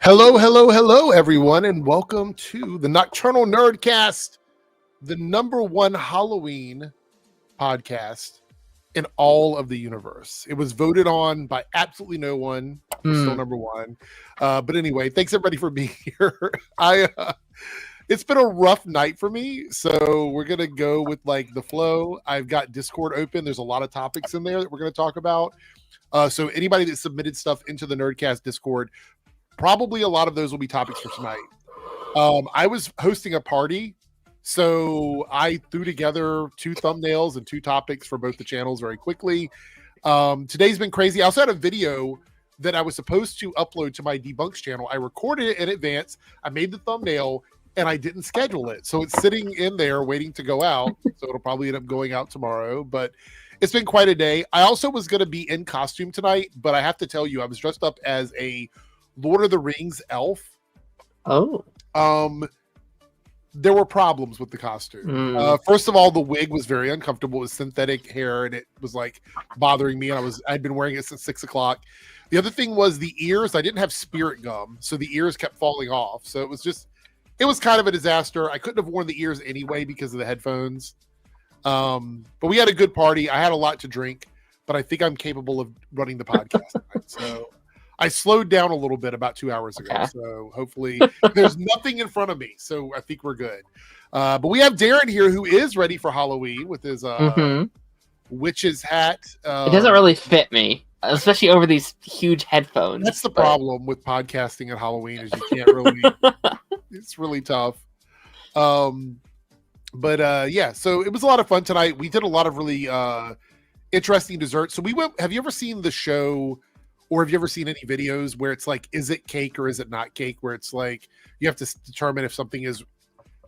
Hello, hello, hello, everyone, and welcome to the Nocturnal Nerdcast, the #1 Halloween podcast in all of the universe. It was voted on by absolutely no one. We're still #1. But anyway, thanks everybody for being here. It's been a rough night for me, so we're gonna go with like the flow. I've got Discord open. There's a lot of topics in there that we're gonna talk about. So anybody that submitted stuff into the Nerdcast Discord, probably a lot of those will be topics for tonight. I was hosting a party, so I threw together 2 thumbnails and 2 topics for both the channels very quickly. Today's been crazy. I also had a video that I was supposed to upload to my Debunks channel. I recorded it in advance. I made the thumbnail, and I didn't schedule it. So it's sitting in there waiting to go out. So it'll probably end up going out tomorrow. But it's been quite a day. I also was going to be in costume tonight, but I have to tell you, I was dressed up as a Lord of the Rings elf. Oh. There were problems with the costume. First of all, the wig was very uncomfortable. It was synthetic hair, and it was like bothering me. And I'd been wearing it since 6 o'clock. The other thing was the ears. I didn't have spirit gum, so the ears kept falling off. So it was kind of a disaster. I couldn't have worn the ears anyway because of the headphones. But we had a good party. I had a lot to drink, but I think I'm capable of running the podcast tonight. So I slowed down a little bit about 2 hours ago. Okay. So hopefully there's nothing in front of me. So I think we're good. But we have Darren here who is ready for Halloween with his witch's hat. It doesn't really fit me, especially over these huge headphones. That's the problem with podcasting at Halloween is you can't really, it's really tough. Yeah, so it was a lot of fun tonight. We did a lot of really interesting desserts. So have you ever seen the show, or have you ever seen any videos where it's like, is it cake or is it not cake? Where it's like, you have to determine if something is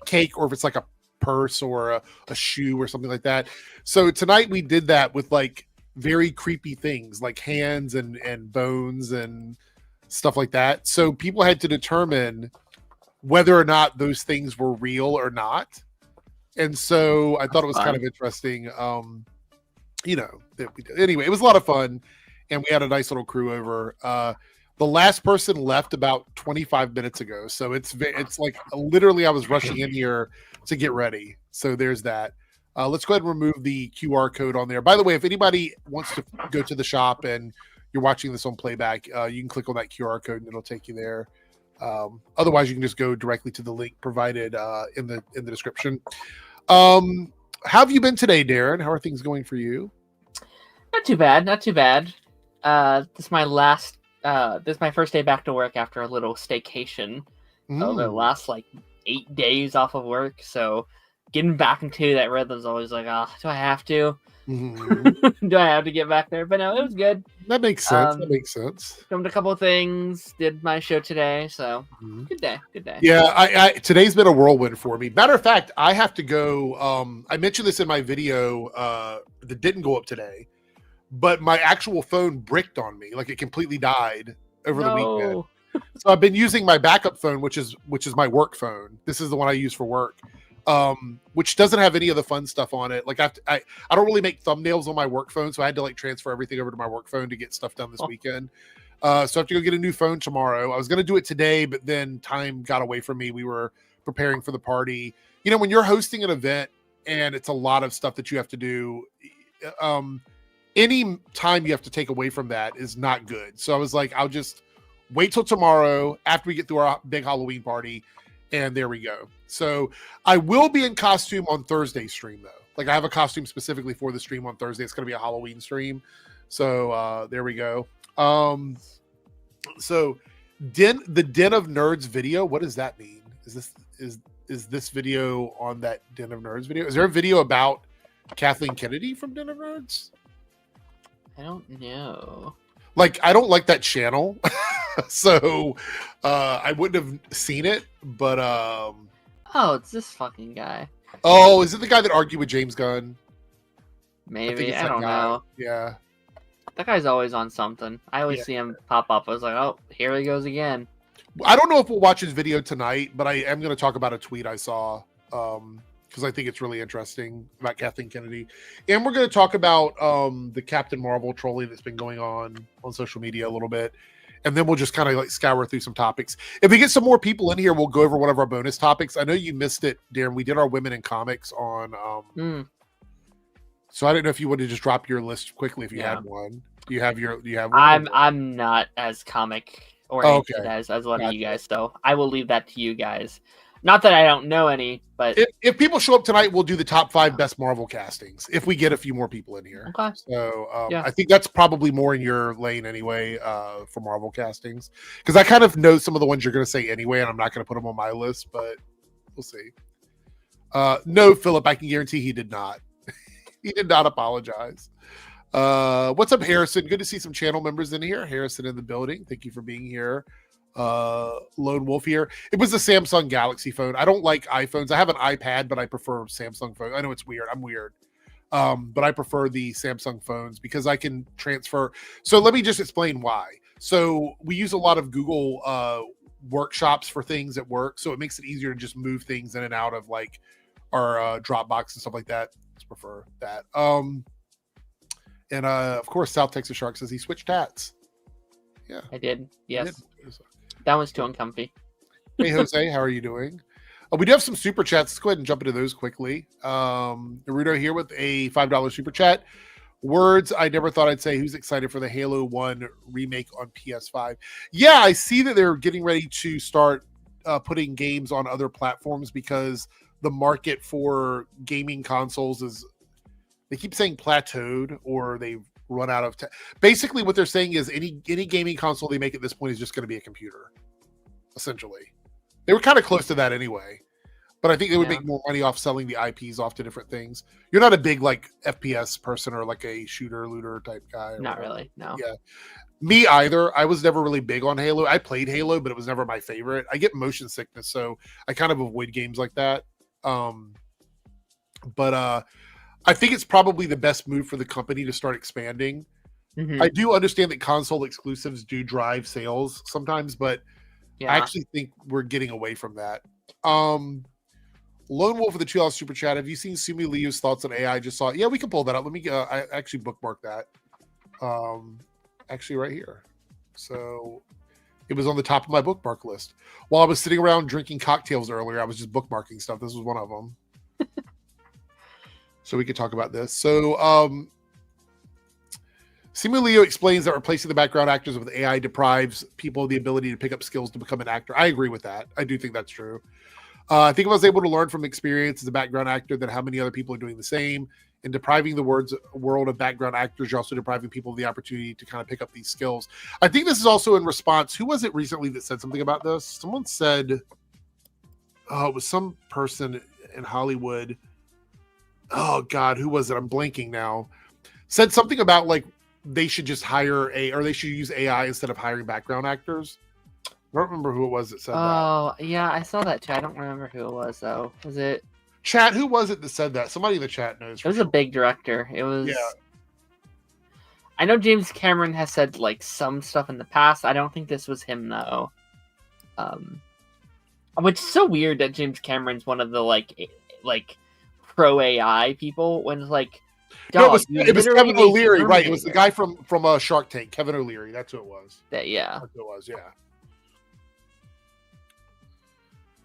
cake or if it's like a purse or a shoe or something like that. So tonight we did that with like very creepy things like hands and bones and stuff like that. So people had to determine whether or not those things were real or not. And so I thought it was kind of interesting. Anyway, it was a lot of fun. And we had a nice little crew over. The last person left about 25 minutes ago. So it's like literally I was rushing in here to get ready. So there's that. Let's go ahead and remove the QR code on there. By the way, if anybody wants to go to the shop and you're watching this on playback, you can click on that QR code and it'll take you there. Otherwise, you can just go directly to the link provided in the description. How have you been today, Darren? How are things going for you? Not too bad. This is my first day back to work after a little staycation. So the last like 8 days off of work. So getting back into that rhythm is always like, do I have to? Do I have to get back there? But no, it was good. That makes sense. Filmed a couple of things. Did my show today. So good day. Yeah, today's been a whirlwind for me. Matter of fact, I have to go. I mentioned this in my video that didn't go up today. But my actual phone bricked on me, like it completely died over the weekend. So I've been using my backup phone, which is my work phone. This is the one I use for work, which doesn't have any of the fun stuff on it. Like I don't really make thumbnails on my work phone, so I had to like transfer everything over to my work phone to get stuff done this weekend. So I have to go get a new phone tomorrow. I was going to do it today, but then time got away from me. We were preparing for the party. You know, when you're hosting an event and it's a lot of stuff that you have to do, any time you have to take away from that is not good. So I was like, I'll just wait till tomorrow after we get through our big Halloween party. And there we go. So I will be in costume on Thursday's stream though. Like I have a costume specifically for the stream on Thursday. It's going to be a Halloween stream. So there we go. So the Den of Nerds video, what does that mean? Is this video on that Den of Nerds video? Is there a video about Kathleen Kennedy from Den of Nerds? I don't know. Like, I don't like that channel, so I wouldn't have seen it. But oh, it's this fucking guy. Oh, is it the guy that argued with James Gunn? Maybe I don't know. Yeah, that guy's always on something. I always see him pop up. I was like, oh, here he goes again. I don't know if we'll watch his video tonight, but I am going to talk about a tweet I saw. Because I think it's really interesting about Kathleen Kennedy. And we're going to talk about the Captain Marvel trolling that's been going on social media a little bit. and then we'll just kind of like scour through some topics. If we get some more people in here, we'll go over one of our bonus topics. I know you missed it, Darren. We did our women in comics on. So I don't know if you want to just drop your list quickly if you had one. Do you have one? I'm not as comic oriented as one of you guys, so I will leave that to you guys. Not that I don't know any, but if people show up tonight, we'll do the top 5 best Marvel castings if we get a few more people in here. Okay. So I think that's probably more in your lane anyway for Marvel castings, because I kind of know some of the ones you're going to say anyway, and I'm not going to put them on my list, but we'll see. No, Philip, I can guarantee he did not. He did not apologize. What's up, Harrison? Good to see some channel members in here. Harrison in the building. Thank you for being here. Lone Wolf here. It was a Samsung Galaxy phone. I don't like iPhones. I have an iPad, but I prefer Samsung phone. I know it's weird. I'm weird. But I prefer the Samsung phones because I can transfer. So let me just explain why. So we use a lot of Google workshops for things at work. So it makes it easier to just move things in and out of like our Dropbox and stuff like that. Just prefer that. And of course, South Texas Shark says he switched hats. Yeah, I did. Yes. That one's too uncomfy. Hey, Jose, how are you doing? We do have some super chats. Let's go ahead and jump into those quickly. Naruto here with a $5 super chat. Words I never thought I'd say. Who's excited for the Halo 1 remake on PS5? Yeah, I see that they're getting ready to start putting games on other platforms because the market for gaming consoles is, they keep saying plateaued or they've run out of basically what they're saying is any gaming console they make at this point is just going to be a computer, essentially. They were kind of close to that anyway, but I think they would make more money off selling the IPs off to different things. You're not a big like FPS person or like a shooter looter type guy. Not really, no. Yeah, me either. I was never really big on Halo. I played Halo, but it was never my favorite. I get motion sickness, so I kind of avoid games like that. But I think it's probably the best move for the company to start expanding. Mm-hmm. I do understand that console exclusives do drive sales sometimes, but I actually think we're getting away from that. Lone Wolf with the $2 super chat. Have you seen Sumi Liu's thoughts on AI? Just saw it. Yeah, we can pull that up. Let me. I actually bookmarked that. Actually, right here. So it was on the top of my bookmark list. While I was sitting around drinking cocktails earlier, I was just bookmarking stuff. This was one of them. So we could talk about this. So Simu Leo explains that replacing the background actors with AI deprives people the ability to pick up skills to become an actor. I agree with that. I do think that's true. I think if I was able to learn from experience as a background actor, then how many other people are doing the same. And depriving the world of background actors, you're also depriving people of the opportunity to kind of pick up these skills. I think this is also in response. Who was it recently that said something about this? Someone said, it was some person in Hollywood. Oh God, who was it? I'm blanking now. Said something about like they should just hire or they should use AI instead of hiring background actors. I don't remember who it was that said that. Oh yeah, I saw that too. I don't remember who it was though. Was it chat? Who was it that said that? Somebody in the chat knows. It was a big director. It was. Yeah. I know James Cameron has said like some stuff in the past. I don't think this was him though. Which is so weird that James Cameron's one of the like pro AI people when it's like. No, it was Kevin O'Leary, right? It was the guy from Shark Tank, Kevin O'Leary. That's who it was. That's who it was.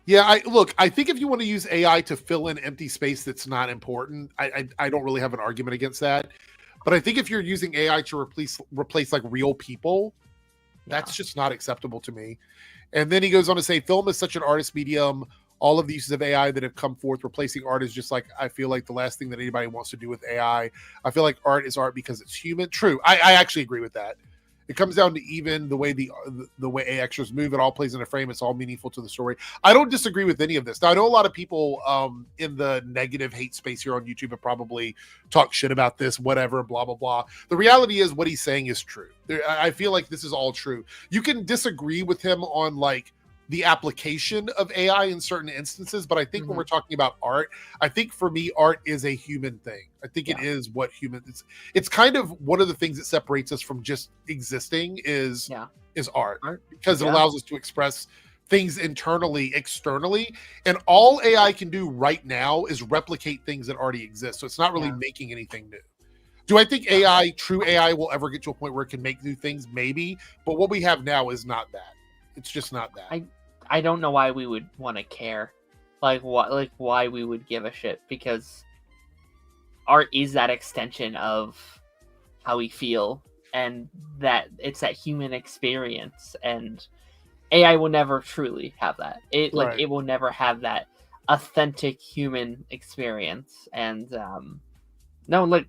Yeah. I think if you want to use AI to fill in empty space that's not important, I don't really have an argument against that. But I think if you're using AI to replace like real people, that's just not acceptable to me. And then he goes on to say, film is such an artist medium. All of the uses of AI that have come forth replacing art is just like, I feel like the last thing that anybody wants to do with AI. I feel like art is art because it's human. True. I actually agree with that. It comes down to even the way the way extras move. It all plays in a frame. It's all meaningful to the story. I don't disagree with any of this. Now, I know a lot of people in the negative hate space here on YouTube have probably talked shit about this, whatever, blah, blah, blah. The reality is what he's saying is true. I feel like this is all true. You can disagree with him on like the application of AI in certain instances, but I think when we're talking about art, I think for me, art is a human thing. I think it is what humans. It's kind of one of the things that separates us from just existing is art because it allows us to express things internally, externally, and all AI can do right now is replicate things that already exist. So it's not really making anything new. Do I think true AI will ever get to a point where it can make new things? Maybe. But what we have now is not that. It's just not that. I don't know why we would want to care. Like why we would give a shit, because art is that extension of how we feel, and that it's that human experience, and AI will never truly have that. It will never have that authentic human experience. And no, like,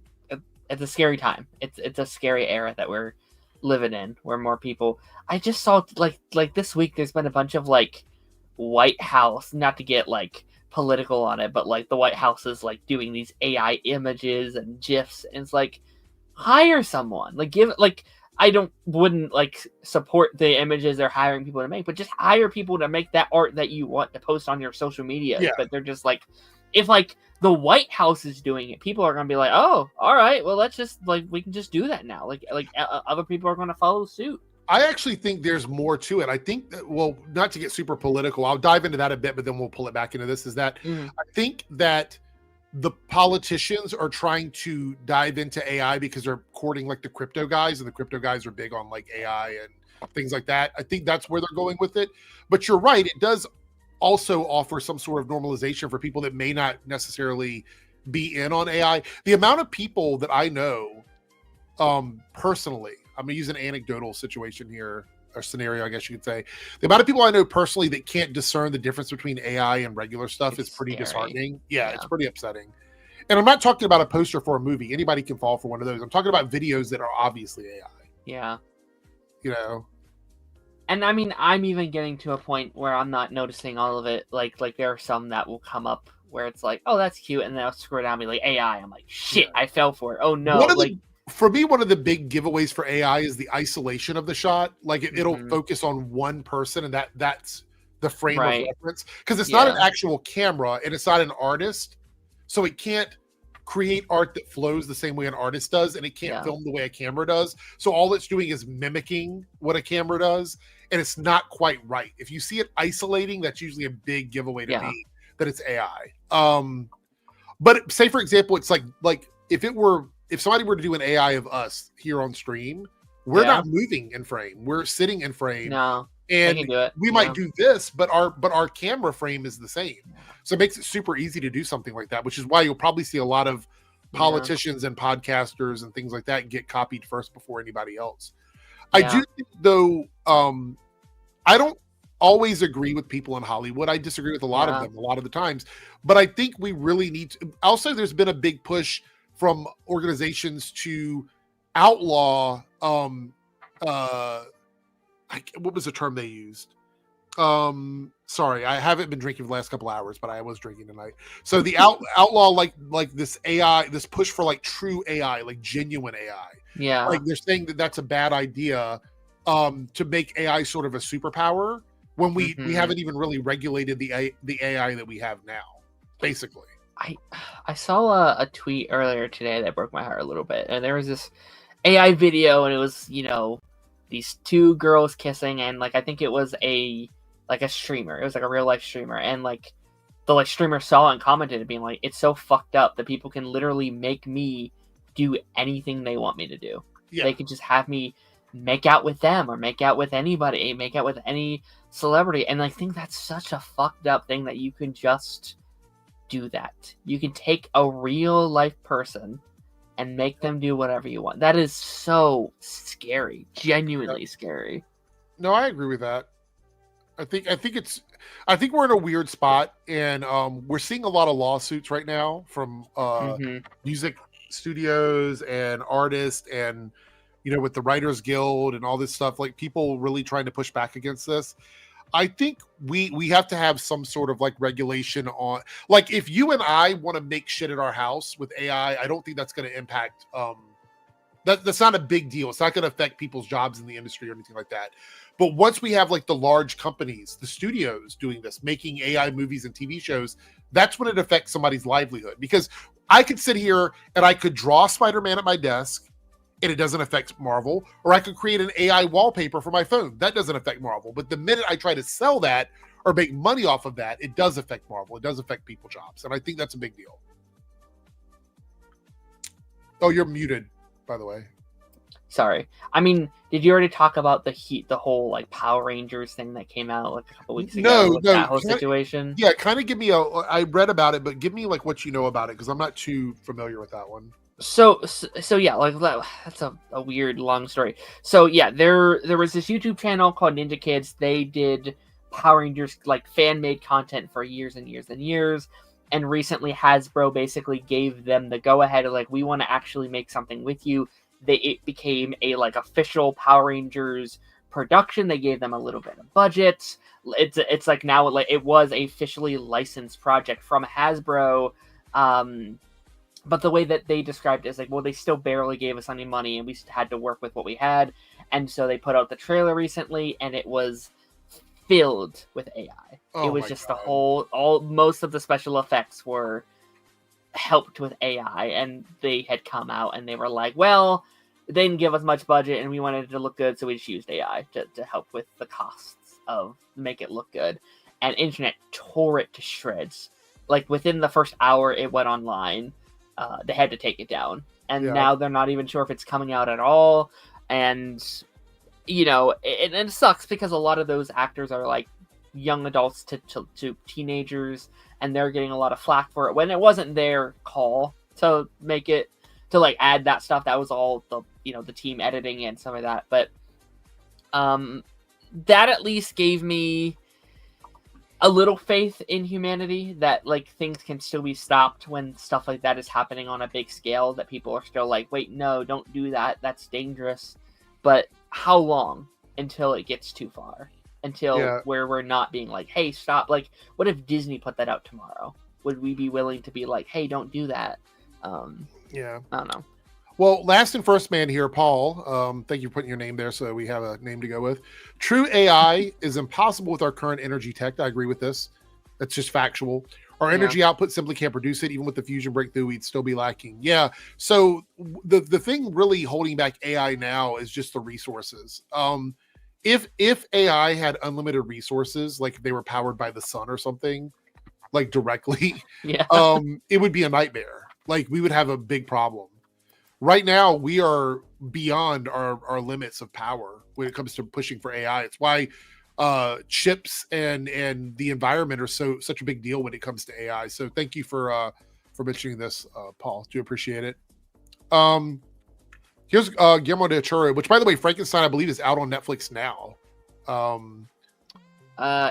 it's a scary time. It's a scary era that we're living in, where more people. I just saw like this week there's been a bunch of like White House, not to get like political on it, but like the White House is like doing these AI images and GIFs, and it's like, hire someone, like give like wouldn't like support the images they're hiring people to make, but just hire people to make that art that you want to post on your social media. Yeah. But they're just like, if like the White House is doing it, people are gonna be like, oh, all right, well, let's just like, we can just do that now. Like other people are gonna follow suit. I actually think there's more to it. I think that, well, not to get super political, I'll dive into that a bit, but then we'll pull it back into this, is that I think that the politicians are trying to dive into AI because they're courting like the crypto guys, and the crypto guys are big on like AI and things like that. I think that's where they're going with it. But you're right, it does also offer some sort of normalization for people that may not necessarily be in on AI. The amount of people that I know personally, I'm gonna use an anecdotal situation here, or scenario, I guess you could say. The amount of people I know personally that can't discern the difference between AI and regular stuff is pretty disheartening. Yeah, it's pretty upsetting. And I'm not talking about a poster for a movie. Anybody can fall for one of those. I'm talking about videos that are obviously AI. Yeah. You know? And I mean, I'm even getting to a point where I'm not noticing all of it. Like there are some that will come up where it's like, oh, that's cute, and then I'll scroll down and be like, AI. I'm like, shit, I fell for it. Oh no. For me, one of the big giveaways for AI is the isolation of the shot. Like it'll focus on one person, and that's the frame of reference, because it's not an actual camera and it's not an artist, so it can't create art that flows the same way an artist does, and it can't film the way a camera does. So all it's doing is mimicking what a camera does, and it's not quite right. If you see it isolating, that's usually a big giveaway to me that it's AI. But say for example, it's like if somebody were to do an AI of us here on stream, we're not moving in frame. We're sitting in frame. No, and we might do this, but our camera frame is the same. So it makes it super easy to do something like that, which is why you'll probably see a lot of politicians and podcasters and things like that get copied first before anybody else. I do think, though, I don't always agree with people in Hollywood. I disagree with a lot of them a lot of the times, but I think we really need to. Also, there's been a big push from organizations to outlaw what was the term they used? Sorry, I haven't been drinking for the last couple hours, but I was drinking tonight. So the outlaw like this AI, this push for like true AI, like genuine AI. Yeah. Like they're saying that that's a bad idea to make AI sort of a superpower when we haven't even really regulated the AI that we have now, basically. I saw a tweet earlier today that broke my heart a little bit, and there was this AI video, and it was, these two girls kissing, and like I think it was a streamer. It was like a real life streamer, and like the streamer saw it and commented, being like, "It's so fucked up that people can literally make me do anything they want me to do. Yeah. They could just have me make out with them, or make out with anybody, make out with any celebrity." And I think that's such a fucked up thing, that you can just do that. You can take a real life person and make them do whatever you want. That is so scary, genuinely scary. No, I agree with that. I think we're in a weird spot, and we're seeing a lot of lawsuits right now from music studios and artists, and with the Writers Guild and all this stuff, like people really trying to push back against this. I think we have to have some sort of like regulation on, like, if you and I want to make shit at our house with AI, I don't think that's going to impact that's not a big deal. It's not going to affect people's jobs in the industry or anything like that. But once we have like the large companies, the studios doing this, making AI movies and TV shows, that's when it affects somebody's livelihood. Because I could sit here and I could draw Spider-Man at my desk, and it doesn't affect Marvel, or I could create an AI wallpaper for my phone. That doesn't affect Marvel. But the minute I try to sell that or make money off of that, it does affect Marvel. It does affect people's jobs. And I think that's a big deal. Oh, you're muted, by the way. Sorry. I mean, did you already talk about the whole like Power Rangers thing that came out like a couple weeks ago? No. That whole situation. Yeah, kind of give me I read about it, but give me like what you know about it because I'm not too familiar with that one. So yeah, like that's a weird long story. So yeah, there was this YouTube channel called Ninja Kids. They did Power Rangers like fan made content for years and years and years. And recently Hasbro basically gave them the go ahead of like, we want to actually make something with you. It became a like official Power Rangers production. They gave them a little bit of budget. It's like now like it was a officially licensed project from Hasbro. But the way that they described it is like, well, they still barely gave us any money and we had to work with what we had. And so they put out the trailer recently and it was filled with AI. Oh, it was just God. Most of the special effects were helped with AI, and they had come out and they were like, well, they didn't give us much budget and we wanted it to look good, so we just used AI to help with the costs of make it look good. And internet tore it to shreds. Like within the first hour it went online, they had to take it down. And now they're not even sure if it's coming out at all. And you know, it sucks because a lot of those actors are like young adults to teenagers, and they're getting a lot of flack for it when it wasn't their call to make it, to like add that stuff. That was all the, you know, the team editing and some of that. But that at least gave me a little faith in humanity that like things can still be stopped when stuff like that is happening on a big scale, that people are still like, wait, no, don't do that, that's dangerous. But how long until it gets too far? Until where we're not being like, hey, stop. Like, what if Disney put that out tomorrow? Would we be willing to be like, hey, don't do that? I don't know. Well, last and first man here, Paul. Thank you for putting your name there so we have a name to go with. True AI is impossible with our current energy tech. I agree with this. That's just factual. Our energy output simply can't produce it. Even with the fusion breakthrough, we'd still be lacking. Yeah. So the thing really holding back AI now is just the resources. If AI had unlimited resources, like if they were powered by the sun or something, like directly, it would be a nightmare. Like we would have a big problem. Right now, we are beyond our limits of power when it comes to pushing for AI. It's why chips and the environment are such a big deal when it comes to AI. So thank you for mentioning this, Paul. Do appreciate it. Here's Guillermo del Toro, which, by the way, Frankenstein, I believe, is out on Netflix now.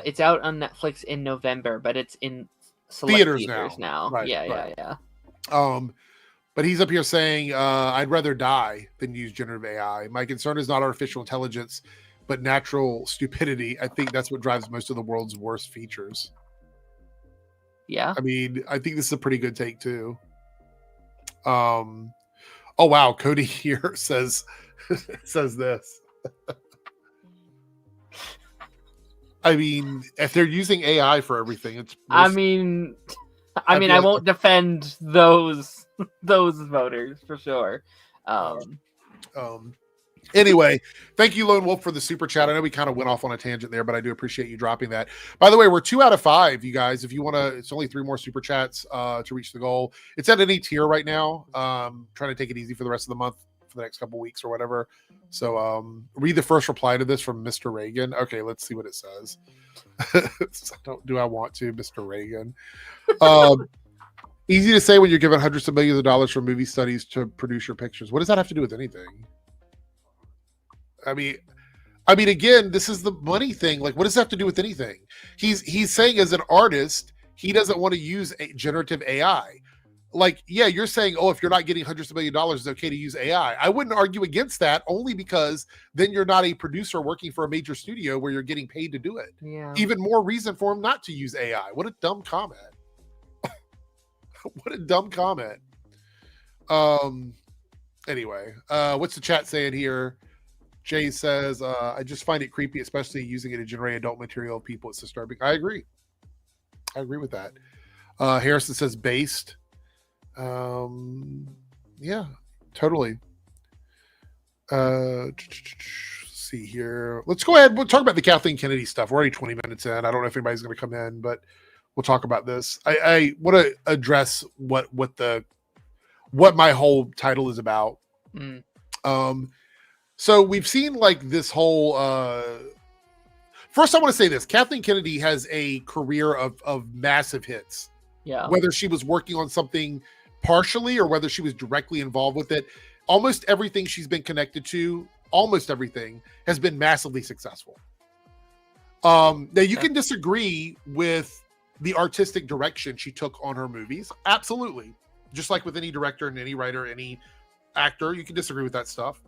It's out on Netflix in November, but it's in select theaters now. Right, yeah. But he's up here saying, I'd rather die than use generative AI. My concern is not artificial intelligence, but natural stupidity. I think that's what drives most of the world's worst features. Yeah. I mean, I think this is a pretty good take, too. Oh, wow. Cody here says this. I mean, if they're using AI for everything, it's... I mean, I won't defend those voters for sure. Anyway, thank you, Lone Wolf, for the super chat. I know we kind of went off on a tangent there, but I do appreciate you dropping that. By the way, we're 2 out of 5, you guys. If you want to, it's only 3 more super chats to reach the goal. It's at any tier right now. Trying to take it easy for the rest of the month, for the next couple weeks or whatever. So read the first reply to this from Mr. Reagan. Okay, let's see what it says. Do I want to, Mr. Reagan? Easy to say when you're given hundreds of millions of dollars for movie studies to produce your pictures. What does that have to do with anything? I mean, again, this is the money thing. Like, what does that have to do with anything? He's saying as an artist, he doesn't want to use generative AI. Like, yeah, you're saying, oh, if you're not getting hundreds of millions of dollars, it's okay to use AI. I wouldn't argue against that, only because then you're not a producer working for a major studio where you're getting paid to do it. Yeah. Even more reason for him not to use AI. What a dumb comment. What a dumb comment. Anyway, what's the chat saying here? Jay says, I just find it creepy, especially using it to generate adult material of people. It's disturbing. I agree with that. Harrison says based. Yeah, totally. See here. Let's go ahead. We'll talk about the Kathleen Kennedy stuff. We're already 20 minutes in. I don't know if anybody's going to come in, but we'll talk about this. I want to address what what my whole title is about. Mm. So we've seen like this whole first I want to say this. Kathleen Kennedy has a career of massive hits. Yeah. Whether she was working on something partially or whether she was directly involved with it, almost everything she's been connected to, almost everything has been massively successful. Now you can disagree with the artistic direction she took on her movies. Absolutely. Just like with any director and any writer, any actor, you can disagree with that stuff.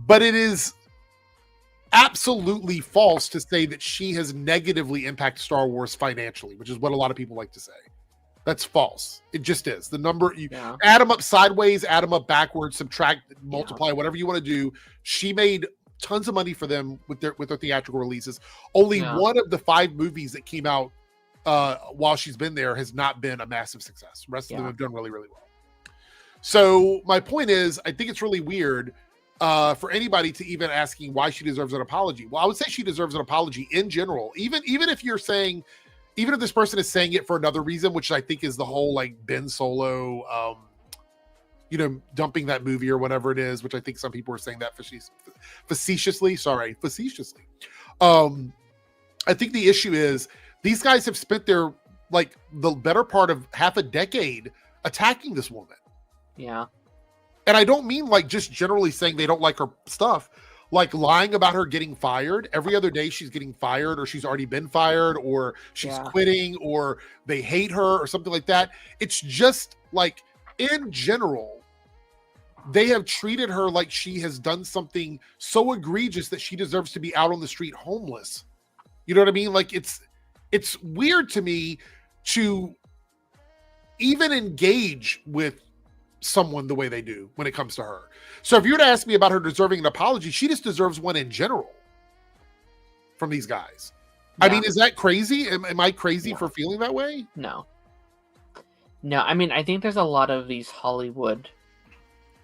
But it is absolutely false to say that she has negatively impacted Star Wars financially, which is what a lot of people like to say. That's false. It just is. The number, you add them up sideways, add them up backwards, subtract, multiply, whatever you want to do. She made tons of money for them with their theatrical releases. Only one of the 5 movies that came out while she's been there has not been a massive success. The rest of them have done really, really well. So my point is, I think it's really weird for anybody to even asking why she deserves an apology. Well, I would say she deserves an apology in general. Even if you're saying, even if this person is saying it for another reason, which I think is the whole like Ben Solo, dumping that movie or whatever it is, which I think some people are saying that facetiously. I think the issue is these guys have spent their like the better part of half a decade attacking this woman. Yeah. And I don't mean like just generally saying they don't like her stuff, like lying about her getting fired. Every other day she's getting fired, or she's already been fired, or she's quitting, or they hate her or something like that. It's just like in general, they have treated her like she has done something so egregious that she deserves to be out on the street homeless. You know what I mean? Like it's weird to me to even engage with someone the way they do when it comes to her. So if you were to ask me about her deserving an apology, she just deserves one in general from these guys. I mean, is that crazy? Am I crazy for feeling that way? No. I mean, I think there's a lot of these Hollywood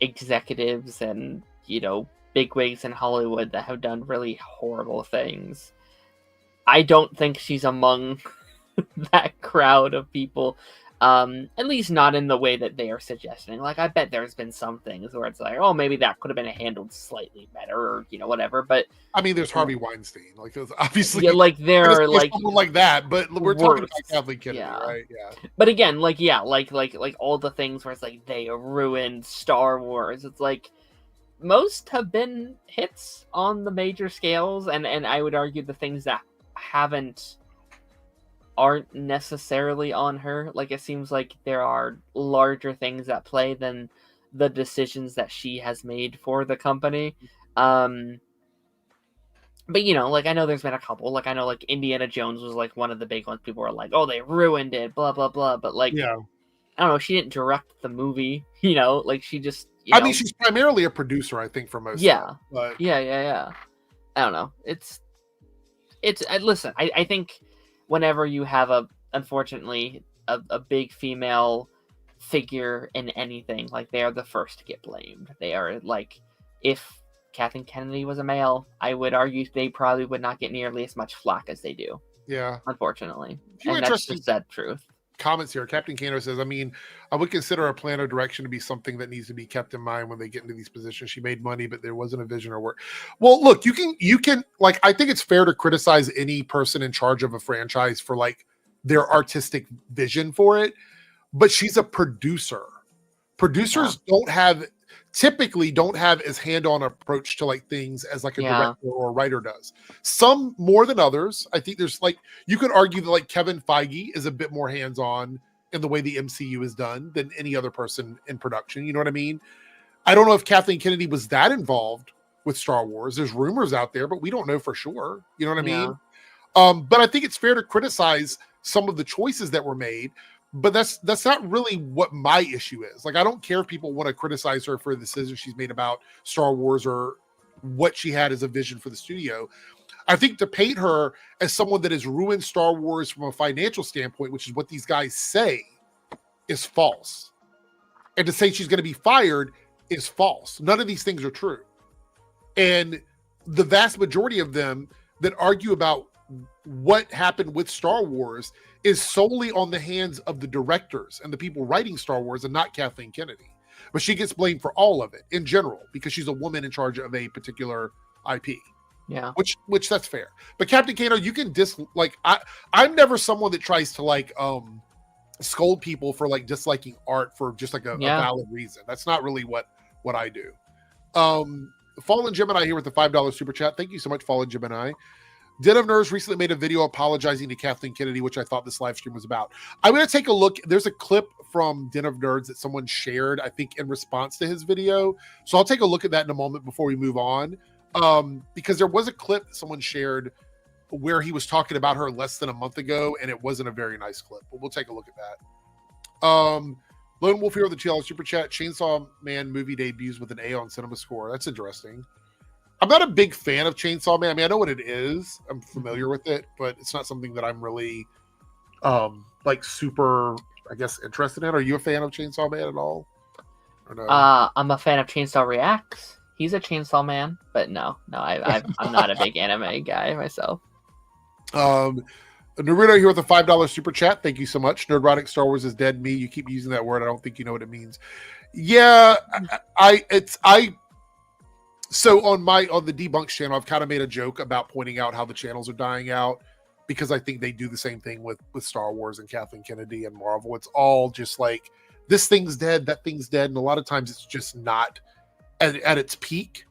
executives and, bigwigs in Hollywood that have done really horrible things. I don't think she's among that crowd of people. At least not in the way that they are suggesting. Like, I bet there's been some things where it's like, oh, maybe that could have been handled slightly better, or whatever. But I mean, there's Harvey Weinstein. Like, obviously, like there are like someone like that. But we're talking about Kathleen Kennedy, right? Yeah. But again, like all the things where it's like they ruined Star Wars. It's like most have been hits on the major scales, and I would argue the things that aren't necessarily on her. Like, it seems like there are larger things at play than the decisions that she has made for the company. But like, I know there's been a couple. Like, I know like Indiana Jones was like one of the big ones. People were like, oh, they ruined it, blah blah blah. But like, I don't know, she didn't direct the movie. Like she just I mean, she's primarily a producer, I think, for most of it, but yeah. I don't know. It's listen, I think whenever you have unfortunately a big female figure in anything, like, they are the first to get blamed. They are like, if Kathleen Kennedy was a male, I would argue they probably would not get nearly as much flack as they do. Yeah. Unfortunately. And that's just that truth. Comments here. Captain Kano says, I mean, I would consider a plan or direction to be something that needs to be kept in mind when they get into these positions. She made money, but there wasn't a vision or work. Well, look, you can like, I think it's fair to criticize any person in charge of a franchise for like their artistic vision for it, but she's a producer. Producers typically don't have as hand-on approach to like things as like a director or a writer does. Some more than others. I think there's like, you could argue that like Kevin Feige is a bit more hands-on in the way the MCU is done than any other person in production. You know what I mean? I don't know if Kathleen Kennedy was that involved with Star Wars. There's rumors out there, but we don't know for sure. You know what I mean? But I think it's fair to criticize some of the choices that were made. But that's not really what my issue is. Like, I don't care if people want to criticize her for the decisions she's made about Star Wars or what she had as a vision for the studio. I think to paint her as someone that has ruined Star Wars from a financial standpoint, which is what these guys say, is false. And to say she's going to be fired is false. None of these things are true. And the vast majority of them that argue about what happened with Star Wars is solely on the hands of the directors and the people writing Star Wars and not Kathleen Kennedy. But she gets blamed for all of it in general because she's a woman in charge of a particular IP. Yeah. Which that's fair. But Captain Kano, you can I'm never someone that tries to like scold people for like disliking art for just like a valid reason. That's not really what I do. Fallen Gemini here with the $5 super chat. Thank you so much, Fallen Gemini. Den of Nerds recently made a video apologizing to Kathleen Kennedy, which I thought this live stream was about. I'm going to take a look. There's a clip from Den of Nerds that someone shared, I think, in response to his video. So I'll take a look at that in a moment before we move on. Because there was a clip that someone shared where he was talking about her less than a month ago, and it wasn't a very nice clip. But we'll take a look at that. Lone Wolf here with the $2 super chat. Chainsaw Man movie debuts with an A on Cinema Score. That's interesting. I'm not a big fan of Chainsaw Man. I mean, I know what it is. I'm familiar with it, but it's not something that I'm really like super, I guess, interested in. Are you a fan of Chainsaw Man at all? Or no? I'm a fan of Chainsaw Reacts. He's a Chainsaw Man, but no, I'm not a big anime guy myself. Naruto here with a $5 super chat. Thank you so much. Nerdrotic Star Wars is dead. Me, you keep using that word. I don't think you know what it means. Yeah, So on the Debunks channel, I've kind of made a joke about pointing out how the channels are dying out because I think they do the same thing with Star Wars and Kathleen Kennedy and Marvel. It's all just like this thing's dead, that thing's dead, and a lot of times it's just not at its peak.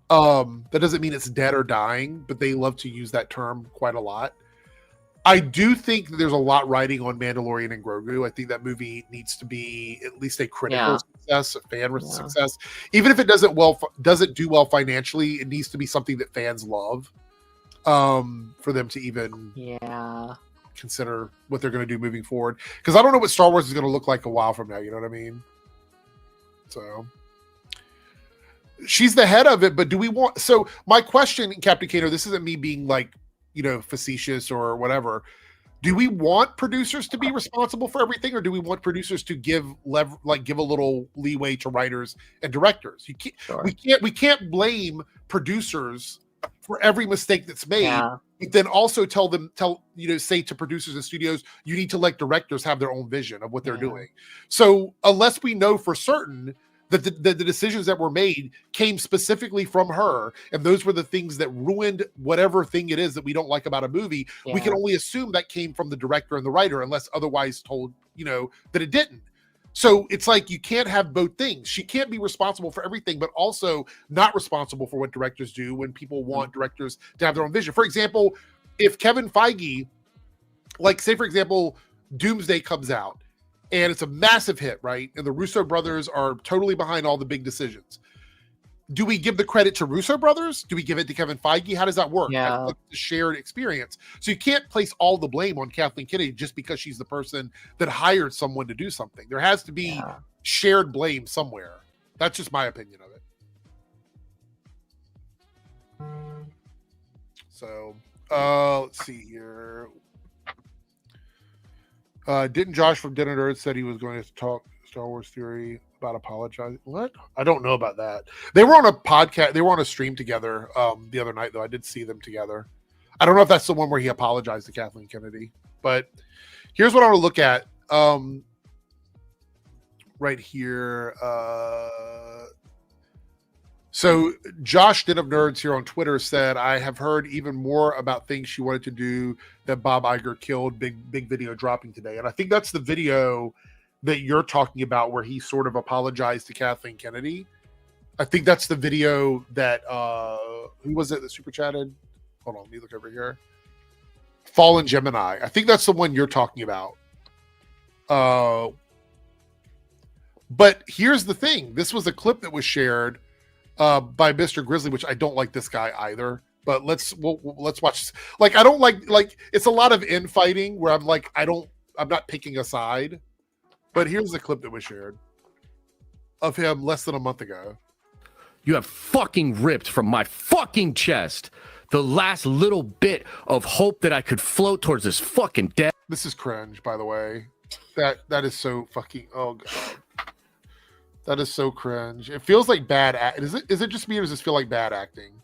That doesn't mean it's dead or dying, but they love to use that term quite a lot. I do think that there's a lot riding on Mandalorian and Grogu. I think that movie needs to be at least a critical success, a fan success. Even if it doesn't do well financially, it needs to be something that fans love for them to even consider what they're going to do moving forward. Because I don't know what Star Wars is going to look like a while from now. You know what I mean? So she's the head of it, but do we want... So my question, Captain Kato, this isn't me being like, facetious or whatever. Do we want producers to be responsible for everything, or do we want producers to give a little leeway to writers and directors? We can't blame producers for every mistake that's made, but then also say to producers and studios, you need to let directors have their own vision of what they're doing. So unless we know for certain that the decisions that were made came specifically from her, and those were the things that ruined whatever thing it is that we don't like about a movie, we can only assume that came from the director and the writer, unless otherwise told, that it didn't. So it's like you can't have both things. She can't be responsible for everything, but also not responsible for what directors do when people want directors to have their own vision. For example, if Kevin Feige, say for example, Doomsday comes out, and it's a massive hit, right? And the Russo brothers are totally behind all the big decisions. Do we give the credit to Russo brothers? Do we give it to Kevin Feige? How does that work? Yeah. That's a shared experience. So you can't place all the blame on Kathleen Kennedy just because she's the person that hired someone to do something. There has to be shared blame somewhere. That's just my opinion of it. So let's see here. Didn't Josh from Den of Nerds said he was going to talk Star Wars theory about apologizing? What? I don't know about that. They were on a podcast. They were on a stream together the other night, though. I did see them together. I don't know if that's the one where he apologized to Kathleen Kennedy. But here's what I want to look at right here. So Josh Den of Nerds here on Twitter said, I have heard even more about things she wanted to do that Bob Iger killed. Big video dropping today. And I think that's the video that you're talking about where he sort of apologized to Kathleen Kennedy. I think that's the video that who was it that super chatted? Hold on, let me look over here. Fallen Gemini. I think that's the one you're talking about. But here's the thing. This was a clip that was shared by Mr. Grizzly, which I don't like this guy either. But let's watch this. I don't like it's a lot of infighting where I'm not picking a side. But here's the clip that was shared of him less than a month ago. You have fucking ripped from my fucking chest the last little bit of hope that I could float towards this fucking death. This is cringe, by the way. That is so fucking, oh god. That is so cringe. It feels like bad is it just me, or does this feel like bad acting?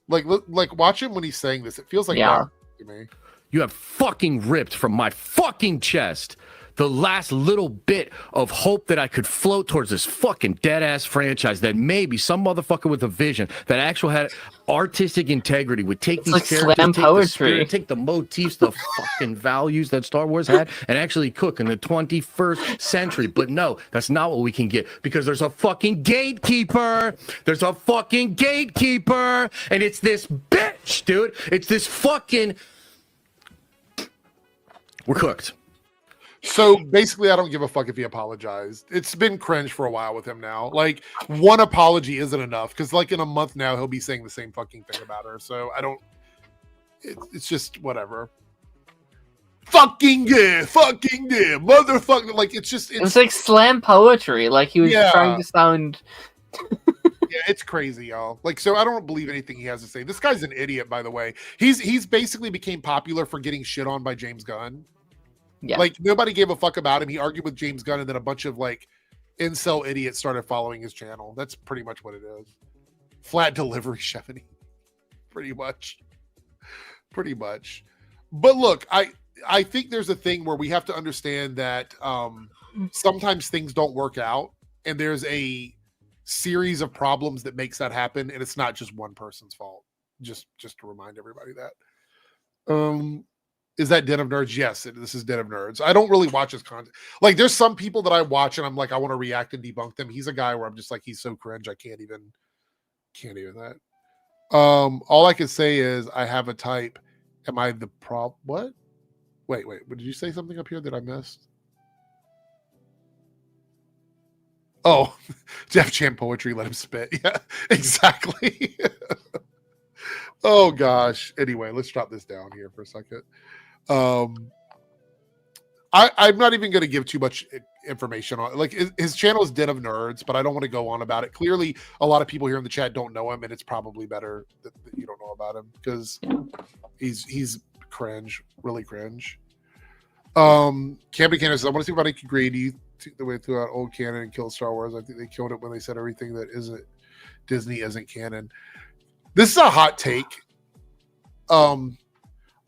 Like watch him when he's saying this. It feels like bad to me. You have fucking ripped from my fucking chest the last little bit of hope that I could float towards this fucking dead-ass franchise that maybe some motherfucker with a vision that actually had artistic integrity would take these characters, slam take the spirit, take the motifs, the fucking values that Star Wars had, and actually cook in the 21st century. But no, that's not what we can get because there's a fucking gatekeeper. There's a fucking gatekeeper, and it's this bitch, dude. It's this fucking... We're cooked. So basically, I don't give a fuck if he apologized. It's been cringe for a while with him now. Like, one apology isn't enough because, like, in a month now, he'll be saying the same fucking thing about her. So I don't. It's just whatever. Fucking yeah, motherfucker. Like, it's like slam poetry. Like he was trying to sound. Yeah, it's crazy, y'all. Like, so I don't believe anything he has to say. This guy's an idiot, by the way. He's basically became popular for getting shit on by James Gunn. Yeah. Like, nobody gave a fuck about him. He argued with James Gunn, and then a bunch of, like, incel idiots started following his channel. That's pretty much what it is. Flat delivery, Chevy. Pretty much. But look, I think there's a thing where we have to understand that sometimes things don't work out, and there's a series of problems that makes that happen, and it's not just one person's fault. Just to remind everybody that. Is that Den of Nerds? Yes, this is Den of Nerds. I don't really watch his content. Like, there's some people that I watch and I'm like, I want to react and debunk them. He's a guy where I'm just like, he's so cringe. I can't even that. All I can say is I have a type. Am I the what? Wait. Did you say something up here that I missed? Oh, Jeff Chan poetry. Let him spit. Yeah, exactly. Oh gosh. Anyway, let's drop this down here for a second. I'm not even going to give too much information on, like, his channel is Den of Nerds, but I don't want to go on about it. Clearly, a lot of people here in the chat don't know him, and it's probably better that you don't know about him because he's cringe, really cringe. Camden Cannon says, I want to see if I can grade you the way throughout old canon and kill Star Wars. I think they killed it when they said everything that isn't Disney isn't canon. This is a hot take.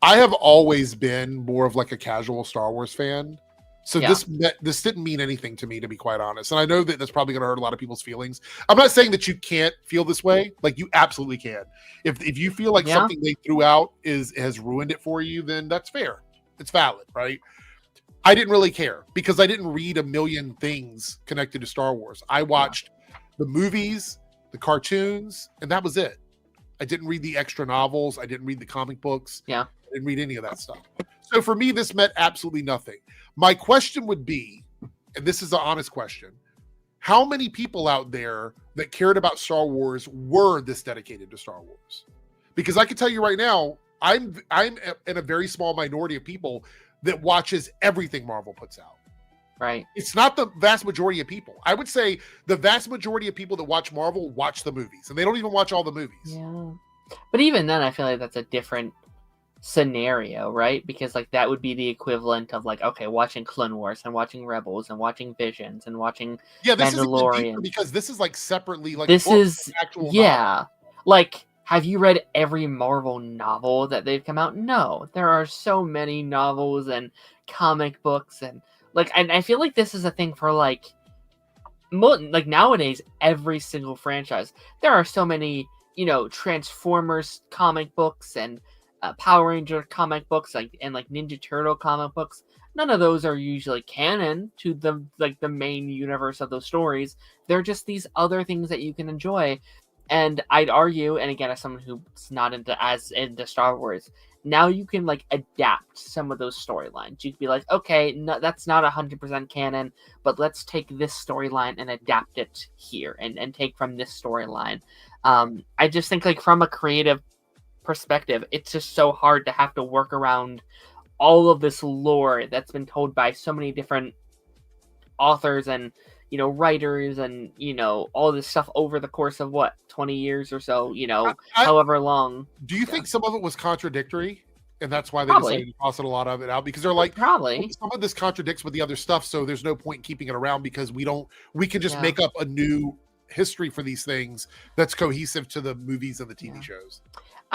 I have always been more of like a casual Star Wars fan. So this didn't mean anything to me, to be quite honest. And I know that that's probably going to hurt a lot of people's feelings. I'm not saying that you can't feel this way. Like, you absolutely can. If you feel like something they threw out has ruined it for you, then that's fair. It's valid, right? I didn't really care because I didn't read a million things connected to Star Wars. I watched the movies, the cartoons, and that was it. I didn't read the extra novels. I didn't read the comic books. Yeah. I didn't read any of that stuff. So for me, this meant absolutely nothing. My question would be, and this is an honest question, how many people out there that cared about Star Wars were this dedicated to Star Wars? Because I can tell you right now, I'm in a very small minority of people that watches everything Marvel puts out. Right. It's not the vast majority of people. I would say the vast majority of people that watch Marvel watch the movies, and they don't even watch all the movies. Yeah. But even then, I feel like that's a different scenario, right? Because, like, that would be the equivalent of, like, okay, watching Clone Wars and watching Rebels and watching Visions and watching Mandalorian. Because this is, like, separately, like, this is actual novel. Like, have you read every Marvel novel that they've come out? No. There are so many novels and comic books and, like, and I feel like this is a thing for, like nowadays, every single franchise. There are so many, Transformers comic books and Power Ranger comic books, and Ninja Turtle comic books. None of those are usually canon to the main universe of those stories. They're just these other things that you can enjoy. And I'd argue, and again, as someone who's not into Star Wars, now you can, like, adapt some of those storylines. You could be like, okay, no, that's not 100% canon, but let's take this storyline and adapt it here and take from this storyline. I just think, like, from a creative perspective, it's just so hard to have to work around all of this lore that's been told by so many different authors and writers and all this stuff over the course of 20 years or so, however long. Do you think some of it was contradictory and that's why they decided to toss a lot of it out? Because they're like, probably some of this contradicts with the other stuff, so there's no point in keeping it around because we can just make up a new history for these things that's cohesive to the movies and the TV shows.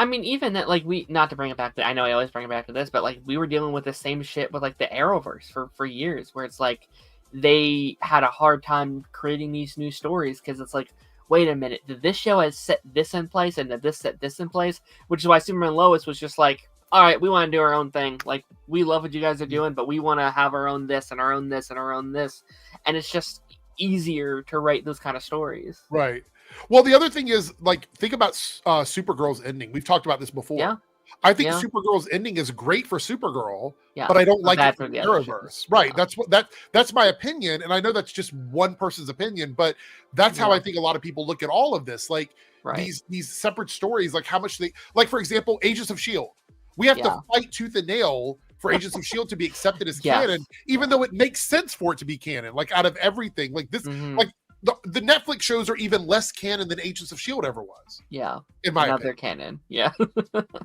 I mean, even that, like, not to bring it back to, I know I always bring it back to this, but like we were dealing with the same shit with like the Arrowverse for years, where it's like they had a hard time creating these new stories because it's like, wait a minute, did this show has set this in place and did this set this in place? Which is why Superman and Lois was just like, all right, we want to do our own thing. Like, we love what you guys are doing, but we want to have our own this and our own this and our own this. And it's just easier to write those kind of stories. Right. Well, the other thing is, like, think about Supergirl's ending. We've talked about this before. Yeah. I think Supergirl's ending is great for Supergirl, yeah, but I don't like it for the Arrowverse. Right. Yeah. That's my opinion, and I know that's just one person's opinion, but that's how I think a lot of people look at all of this. Like these separate stories, like how much they like, for example, Agents of S.H.I.E.L.D. We have to fight tooth and nail for Agents of S.H.I.E.L.D. to be accepted as canon, even though it makes sense for it to be canon. Like, out of everything, like this, like the Netflix shows are even less canon than Agents of S.H.I.E.L.D. ever was. Yeah. In my opinion. They're canon. Yeah.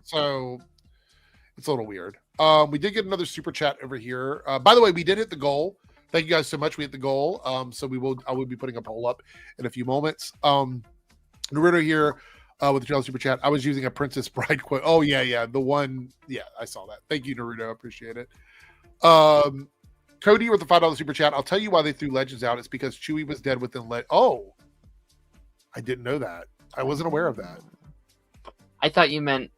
So it's a little weird. We did get another super chat over here. By the way, we did hit the goal. Thank you guys so much. We hit the goal. So I will be putting a poll up in a few moments. Naruto here with the $2 super chat. I was using a Princess Bride quote. Oh yeah. The one. Yeah, I saw that. Thank you, Naruto. Appreciate it. Cody with the $5 super chat. I'll tell you why they threw Legends out. It's because Chewie was dead within Oh, I didn't know that. I wasn't aware of that. I thought you meant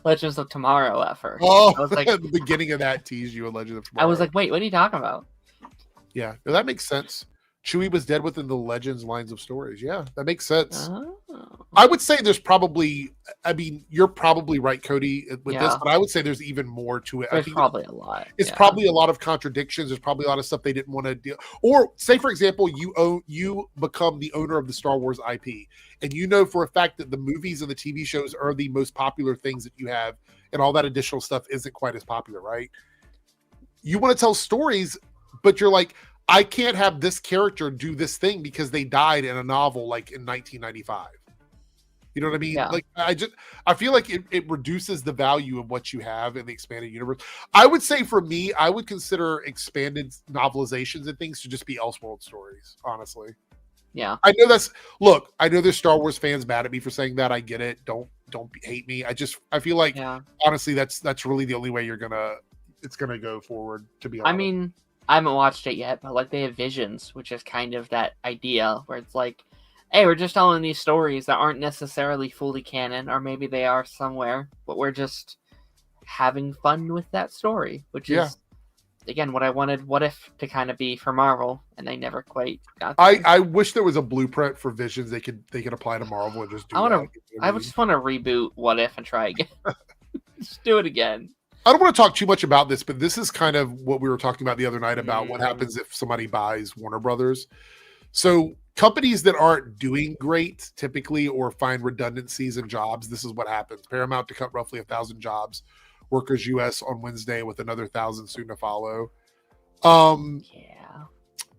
Legends of Tomorrow at first. Oh, I was like, the beginning of that teased you a Legends of Tomorrow. I was like, wait, what are you talking about? Yeah, no, that makes sense. Chewie was dead within the Legends lines of stories. Yeah, that makes sense. Oh. I would say there's probably, I mean, you're probably right, Cody, with this, but I would say there's even more to it. There's probably a lot. It's probably a lot of contradictions. There's probably a lot of stuff they didn't want to deal. Or say, for example, you become the owner of the Star Wars IP, and you know for a fact that the movies and the TV shows are the most popular things that you have, and all that additional stuff isn't quite as popular, right? You want to tell stories, but you're like, I can't have this character do this thing because they died in a novel like in 1995. You know what I mean? Yeah. Like, I feel like it reduces the value of what you have in the expanded universe. I would say for me, I would consider expanded novelizations and things to just be Elseworld stories, honestly. Yeah. I know there's Star Wars fans mad at me for saying that. I get it. Don't hate me. I feel like honestly that's really the only way it's gonna go forward, to be honest. I mean, I haven't watched it yet, but like they have Visions, which is kind of that idea where it's like, hey, we're just telling these stories that aren't necessarily fully canon, or maybe they are somewhere, but we're just having fun with that story, which is, again, what I wanted What If to kind of be for Marvel, and they never quite got there. I wish there was a blueprint for Visions they could apply to Marvel and just do I just want to reboot What If and try again. Just do it again. I don't want to talk too much about this, but this is kind of what we were talking about the other night about what happens if somebody buys Warner Brothers. So companies that aren't doing great typically, or find redundancies in jobs, this is what happens. Paramount to cut roughly 1,000 jobs. Workers US on Wednesday with another 1,000 soon to follow.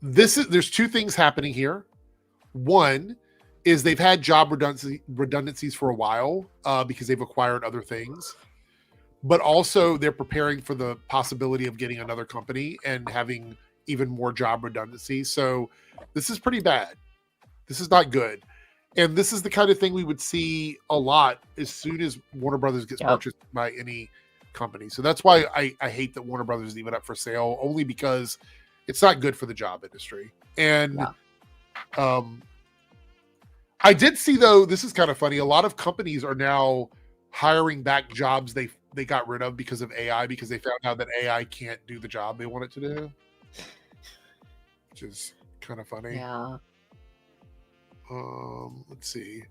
There's two things happening here. One is they've had job redundancies for a while because they've acquired other things. But also they're preparing for the possibility of getting another company and having even more job redundancy. So this is pretty bad. This is not good. And this is the kind of thing we would see a lot as soon as Warner Brothers gets purchased by any company. So that's why I hate that Warner Brothers is even up for sale, only because it's not good for the job industry. And I did see, though, this is kind of funny. A lot of companies are now hiring back jobs they got rid of because of AI, because they found out that AI can't do the job they want it to do, which is kind of funny. Yeah. Let's see.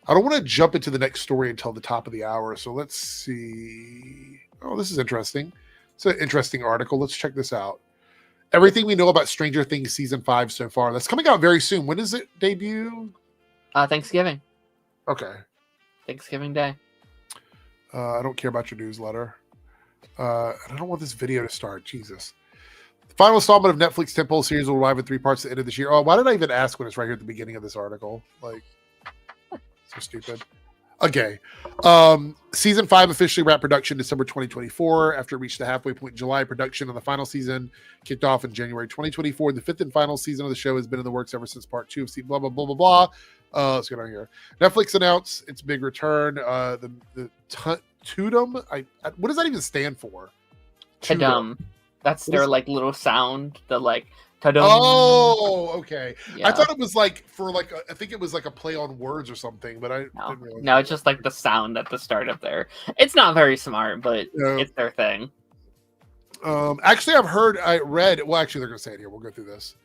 I don't want to jump into the next story until the top of the hour, so let's see. Oh, this is interesting. It's an interesting article. Let's check this out. Everything we know about Stranger Things season 5 so far. That's coming out very soon. When does it debut? Thanksgiving. Okay. Thanksgiving Day. I don't care about your newsletter. I don't want this video to start. Jesus. The final installment of Netflix tentpole series will arrive in 3 parts at the end of this year. Oh, why did I even ask when it's right here at the beginning of this article? Like, so stupid. Okay. Season 5 officially wrapped production December 2024 after it reached the halfway point in July. Production on the final season kicked off in January 2024. The 5th and final season of the show has been in the works ever since part 2 of season blah, blah, blah, blah, blah. Let's get on here. Netflix announced its big return. The Tudum. What does that even stand for? Tudum. That's their like little sound. The like. Tudum. Oh, okay. Yeah. I thought it was like for like I think it was like a play on words or something, but I didn't realize. No, it's just like the sound at the start of there. It's not very smart, but it's their thing. Actually, I read. Well, actually, they're gonna say it here. We'll go through this.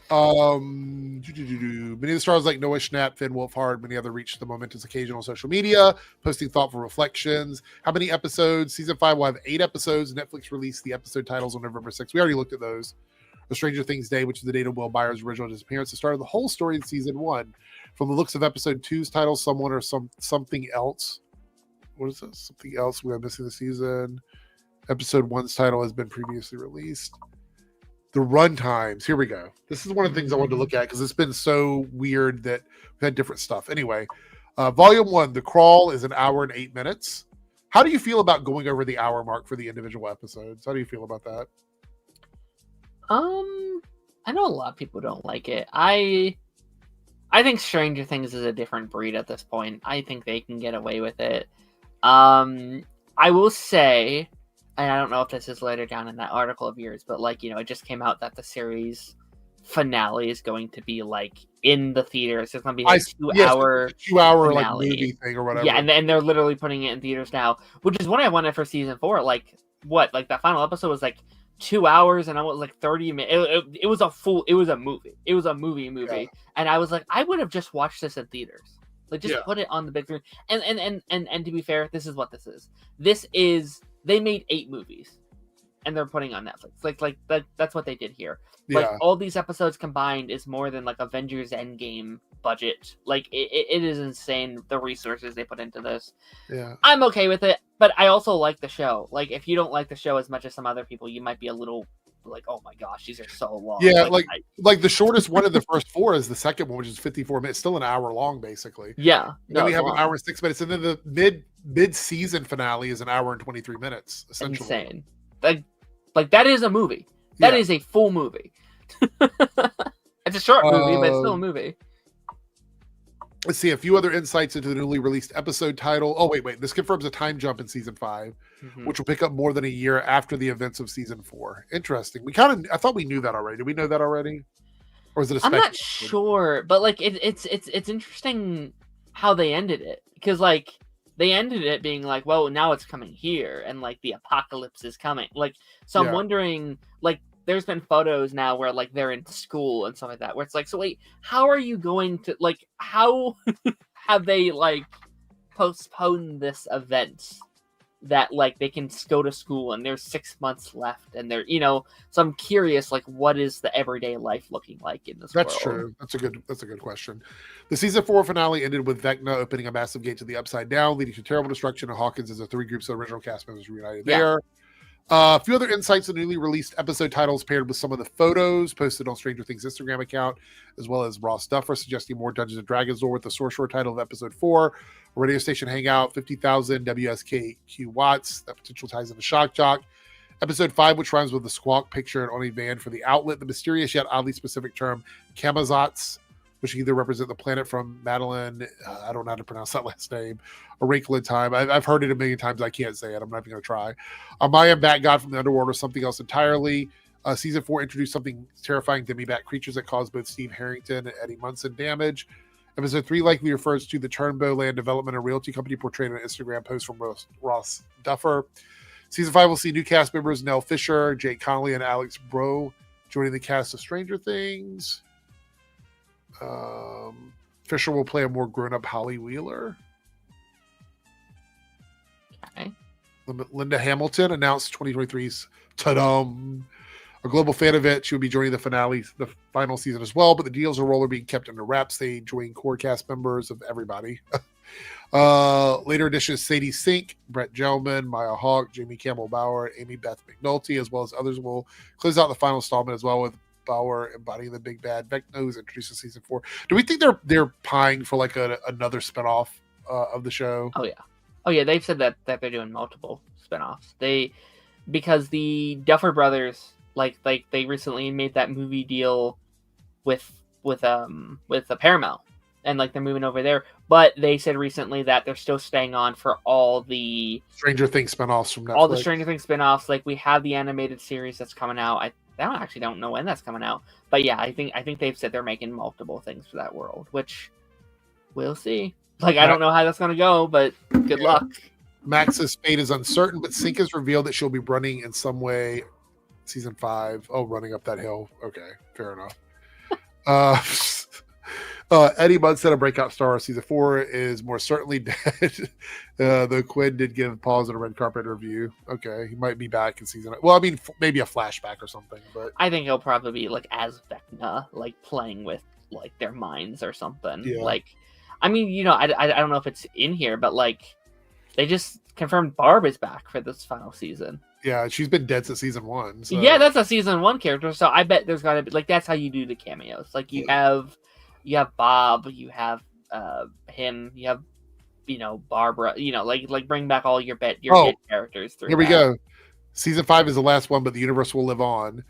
Many of the stars like Noah Schnapp, Finn Wolfhard, many other reached the momentous occasion on social media, posting thoughtful reflections. How many episodes? Season 5 will have 8 episodes. Netflix released the episode titles on November 6th. We already looked at those. The Stranger Things Day, which is the date of Will Byers' original disappearance, the start of the whole story in season 1. From the looks of episode 2's title, Someone or Something Else. What is this? Something Else we are missing the season. Episode 1's title has been previously released. The run times. Here we go. This is one of the things I wanted to look at because it's been so weird that we've had different stuff. Anyway, volume 1, The Crawl, is 1 hour and 8 minutes. How do you feel about going over the hour mark for the individual episodes? How do you feel about that? I know a lot of people don't like it. I think Stranger Things is a different breed at this point. I think they can get away with it. I will say, and I don't know if this is later down in that article of yours, but like, it just came out that the series finale is going to be like in the theaters. It's going to be like 2-hour finale. Like movie thing or whatever. Yeah, and they're literally putting it in theaters now, which is what I wanted for season 4. Like that final episode was like 2 hours and I was like 30 minutes. It was a movie. It was a movie. Yeah. And I was like, I would have just watched this in theaters. Like just put it on the big screen. And to be fair, this is what this is. They made 8 movies and they're putting on Netflix. Like that's what they did here. Like all these episodes combined is more than like Avengers Endgame budget. Like it is insane the resources they put into this. Yeah. I'm okay with it, but I also like the show. Like if you don't like the show as much as some other people, you might be a little like, oh my gosh, these are so long. Yeah, like the shortest one of the first 4 is the second one, which is 54 minutes, still 1 hour long, basically. Yeah. Then we have 1 hour and 6 minutes, and then the mid-season finale is 1 hour and 23 minutes, essentially. Insane. Like that is a movie. That is a full movie. It's a short movie, but it's still a movie. Let's see a few other insights into the newly released episode title. Oh, wait. This confirms a time jump in season 5, which will pick up more than a year after the events of season 4. Interesting. I thought we knew that already. Did we know that already? Or is it I'm not sure, but like it's interesting how they ended it. Because like they ended it being like, well, now it's coming here and like the apocalypse is coming. Like, so I'm wondering, like, there's been photos now where like they're in school and stuff like that, where it's like, so wait, how are you going to like, how have they like postponed this event that like they can go to school and there's 6 months left and they're, so I'm curious, like, what is the everyday life looking like in this world? That's true. That's a good question. The season 4 finale ended with Vecna opening a massive gate to the Upside Down, leading to terrible destruction, and Hawkins as the 3 groups of original cast members reunited there. A few other insights on newly released episode titles paired with some of the photos posted on Stranger Things Instagram account, as well as Ross Duffer suggesting more Dungeons & Dragons lore with the source short title of episode 4, a radio station hangout, 50,000 WSKQ watts. That potential ties into Shock Jock. Episode 5, which rhymes with the squawk picture and on a van for the outlet, the mysterious yet oddly specific term Camazotz, which either represent the planet from Madeline, I don't know how to pronounce that last name, or Wrinkle in Time. I've heard it a million times. I can't say it. I'm not even going to try. Mayan Bat God from the Underworld or something else entirely. Season 4 introduced something terrifying demi-bat creatures that caused both Steve Harrington and Eddie Munson damage. Episode 3 likely refers to the Turnbow Land Development and Realty Company portrayed in an Instagram post from Ross Duffer. Season 5 will see new cast members Nell Fisher, Jake Connolly, and Alex Bro joining the cast of Stranger Things. Fisher will play a more grown-up Holly Wheeler. Okay. Linda Hamilton announced 2023's ta-dum, a global fan event. She will be joining the final season as well, but the deals and role are being kept under wraps. They join core cast members of everybody. Later additions Sadie Sink, Brett Gelman, Maya Hawke, Jamie Campbell Bower, Amy Beth McNulty, as well as others will close out the final installment as well, with Bauer embodying the big bad. Vecna was introduced in season 4. Do we think they're pieing for like another spinoff of the show? Oh yeah, they've said that they're doing multiple spinoffs. Because the Duffer Brothers, like they recently made that movie deal with the Paramount, and like they're moving over there. But they said recently that they're still staying on for all the Stranger Things spinoffs from Netflix. All the Stranger Things spinoffs. Like we have the animated series that's coming out. I actually don't know when that's coming out, but yeah, I think they've said they're making multiple things for that world, which we'll see. Like I don't know how that's gonna go, but good luck. Max's fate is uncertain, but Sink has revealed that she'll be running in some way. Season 5. Oh, running up that hill. Okay, fair enough. Eddie Mudd said a breakout star of season 4 is more certainly dead. Though Quinn did give pause at a red carpet review. Okay, he might be back in season. Well, I mean, maybe a flashback or something. But I think he'll probably be like as Vecna, like playing with like their minds or something. Yeah. Like, I mean, you know, I don't know if it's in here, but like they just confirmed Barb is back for this final season. Yeah, she's been dead since season 1. So. Yeah, that's a season 1 character. So I bet there's gotta be like that's how you do the cameos. Like you have Bob, you have him, you have Barbara. Like bring back all your hit characters through. Here we go. Season 5 is the last one, but the universe will live on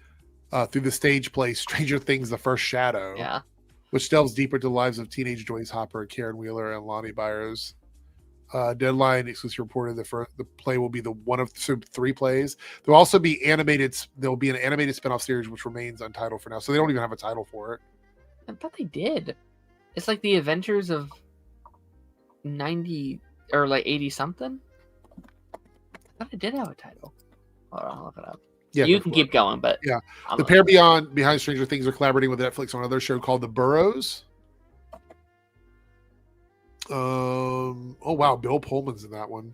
through the stage play Stranger Things: The First Shadow. Yeah. Which delves deeper into the lives of teenage Joyce Hopper, Karen Wheeler, and Lonnie Byers. Deadline exclusive reported the play will be the one of 3 plays. There'll also be there'll be an animated spinoff series which remains untitled for now, so they don't even have a title for it. I thought they did. It's like the Avengers of 90 or like 80 something. I thought it did have a title. Hold on, I'll look it up. Yeah, you can keep going, but yeah, the pair behind Stranger Things are collaborating with Netflix on another show called The Burrows. Oh wow, Bill Pullman's in that one.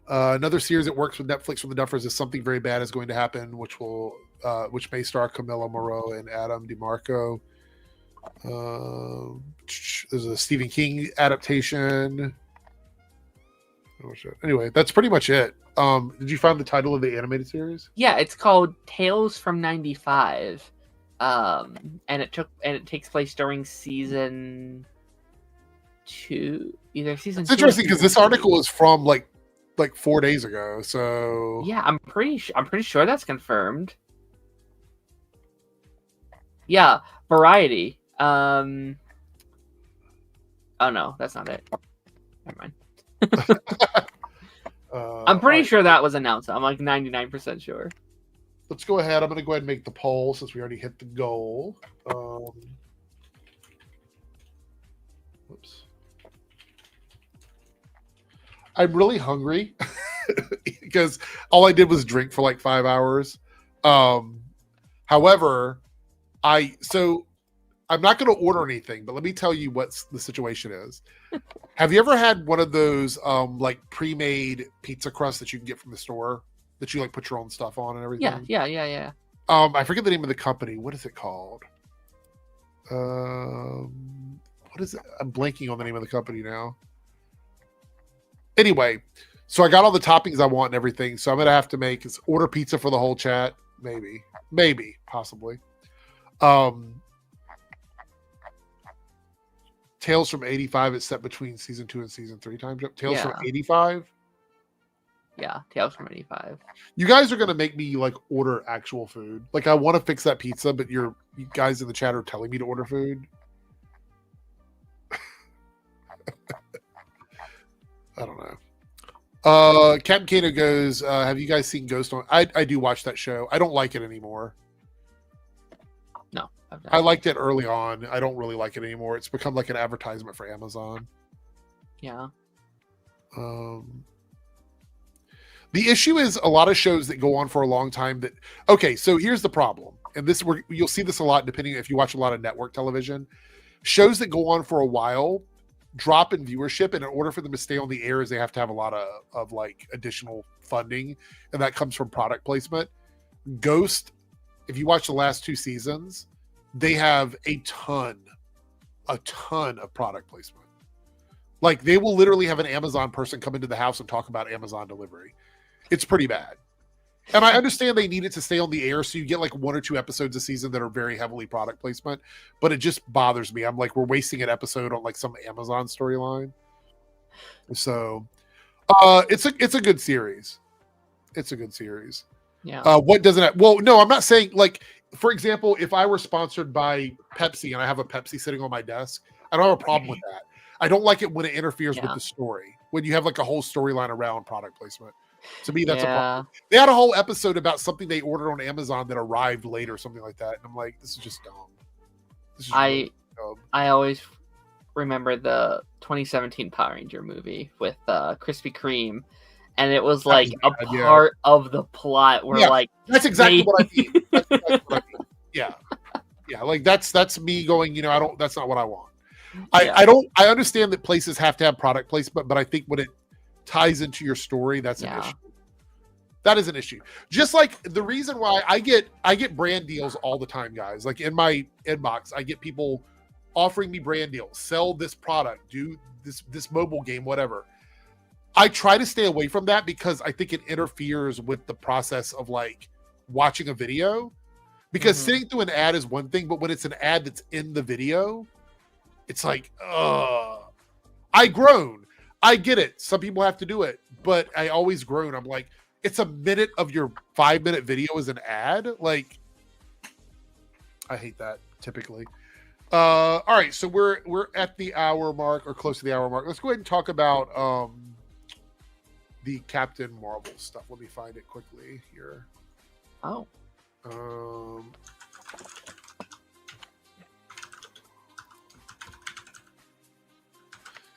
Another series that works with Netflix from the Duffers is Something Very Bad is Going to Happen, which may star Camilla Moreau and Adam DeMarco. There's a Stephen King adaptation. Anyway, that's pretty much it. Did you find the title of the animated series? Yeah, it's called Tales from 95. And it takes place during season 2. Either season It's 2 interesting because this article is from like 4 days ago. So yeah, I'm pretty sure that's confirmed. Yeah, Variety. Oh no, that's not it. Never mind. I'm pretty sure that was announced. I'm like 99% sure. Let's go ahead. I'm going to go ahead and make the poll since we already hit the goal. Whoops. I'm really hungry because all I did was drink for like 5 hours. However, I'm not going to order anything, but let me tell you what the situation is. Have you ever had one of those like pre-made pizza crusts that you can get from the store that you like put your own stuff on and everything? Yeah. I forget the name of the company. What is it called? What is it? I'm blanking on the name of the company now. Anyway, so I got all the toppings I want and everything. So I'm going to have to order pizza for the whole chat. Maybe, possibly. Tales from 85 is set between season 2 and season 3 time jump. Tales from 85? Yeah, Tales from 85. You guys are going to make me like order actual food. Like I want to fix that pizza, but you guys in the chat are telling me to order food. I don't know. Captain Kano goes, have you guys seen Ghost on? I do watch that show. I don't like it anymore. No. I liked it early on. I don't really like it anymore. It's become like an advertisement for Amazon. Yeah. The issue is a lot of shows that go on for a long time okay, so here's the problem. And you'll see this a lot depending if you watch a lot of network television. Shows that go on for a while drop in viewership, and in order for them to stay on the air, they have to have a lot of like additional funding, and that comes from product placement. Ghost, if you watch the last 2 seasons, they have a ton of product placement. Like they will literally have an Amazon person come into the house and talk about Amazon delivery. It's pretty bad. And I understand they need it to stay on the air, so you get like 1 or 2 episodes a season that are very heavily product placement, but it just bothers me. I'm like, we're wasting an episode on like some Amazon storyline. So it's a good series. It's a good series. Yeah. What doesn't have, well, no, I'm not saying like for example, if I were sponsored by Pepsi and I have a Pepsi sitting on my desk, I don't have a problem with that. I don't like it when it interferes with the story, when you have like a whole storyline around product placement. To me, that's a problem. They had a whole episode about something they ordered on Amazon that arrived late or something like that. And I'm like, this is just dumb. This is really dumb. I always remember the 2017 Power Ranger movie with Krispy Kreme. And it was like part of the plot where like that's exactly what I mean. That's exactly what I mean. Yeah. Like that's me going, that's not what I want. I understand that places have to have product placement, but I think when it ties into your story, that's an issue. That is an issue. Just like the reason why I get brand deals all the time, guys. Like in my inbox, I get people offering me brand deals, sell this product, do this mobile game, whatever. I try to stay away from that because I think it interferes with the process of like watching a video. Because sitting through an ad is one thing, but when it's an ad that's in the video, it's like, I groan. I get it. Some people have to do it, but I always groan. I'm like, it's a minute of your 5-minute video is an ad. Like, I hate that typically. All right, so we're at the hour mark or close to the hour mark. Let's go ahead and talk about the Captain Marvel stuff. Let me find it quickly here. Oh.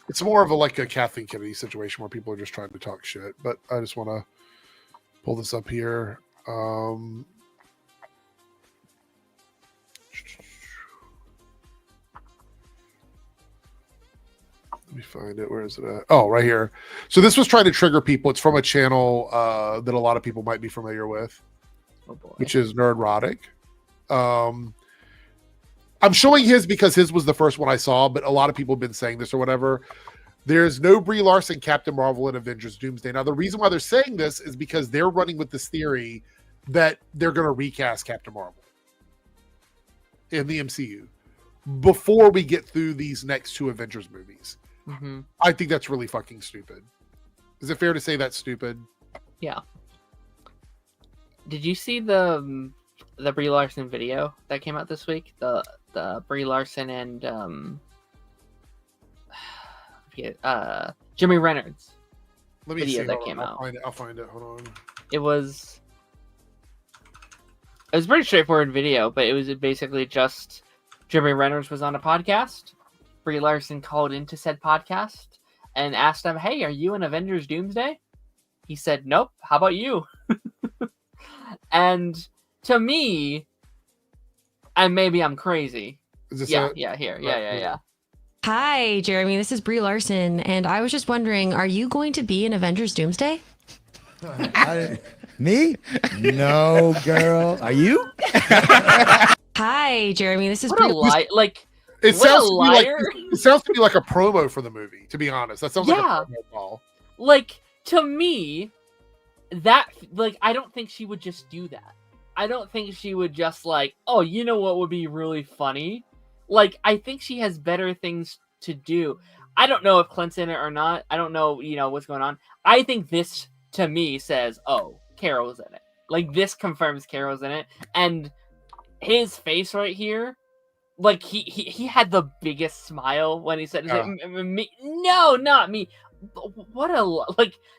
It's more of a Kathleen Kennedy situation where people are just trying to talk shit, but I just want to pull this up here. Let me find it. Where is it at? Oh, right here. So this was trying to trigger people. It's from a channel that a lot of people might be familiar with, which is Nerdrotic. I'm showing his because his was the first one I saw, but a lot of people have been saying this or whatever. There's no Brie Larson Captain Marvel in Avengers Doomsday. Now, the reason why they're saying this is because they're running with this theory that they're going to recast Captain Marvel in the MCU before we get through these next 2 Avengers movies. Mm-hmm. I think that's really fucking stupid. Is it fair to say that's stupid? Yeah. Did you see the Brie Larson video that came out this week? The Brie Larson and Jimmy Reynolds video that came out. I'll find it. Hold on. It was a pretty straightforward video, but it was basically just Jimmy Reynolds was on a podcast. Brie Larson called into said podcast and asked him, "Hey, are you in Avengers Doomsday?" He said, "Nope. How about you?" And to me, and maybe I'm crazy. Is this Yeah. Hi, Jeremy. This is Brie Larson, and I was just wondering, are you going to be in Avengers Doomsday? Me? No, girl. Are you? Hi, Jeremy. This is What Brie. a lie! Like, It what sounds a to me like liar! it sounds to me like a promo for the movie. To be honest, that sounds like a promo call. Like, to me, that I don't think she would just do that. I don't think she would just oh, you know what would be really funny? I think she has better things to do. I don't know if Clint's in it or not. I don't know, what's going on. I think this, to me, says, oh, Carol's in it. This confirms Carol's in it. And his face right here, he had the biggest smile when he said, me? No, not me. What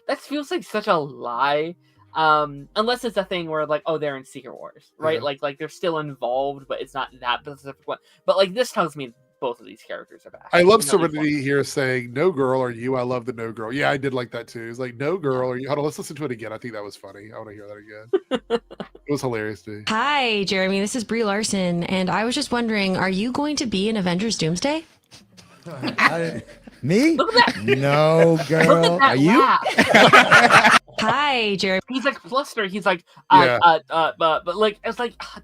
that feels like such a lie. Unless it's a thing where they're in Secret Wars, right? Yeah. They're still involved, but it's not that specific one. But this tells me both of these characters are back. I love Serenity here saying, "No girl, are you?" I love the no girl. Yeah, I did like that too. It's like, "No girl, are you?" Hold on, let's listen to it again. I think that was funny. I want to hear that again. It was hilarious too. Hi, Jeremy. This is Brie Larson, and I was just wondering, are you going to be in Avengers Doomsday? Me? Look at that. No, girl. Are you? Hi, Jeremy. He's flustered. He's but it's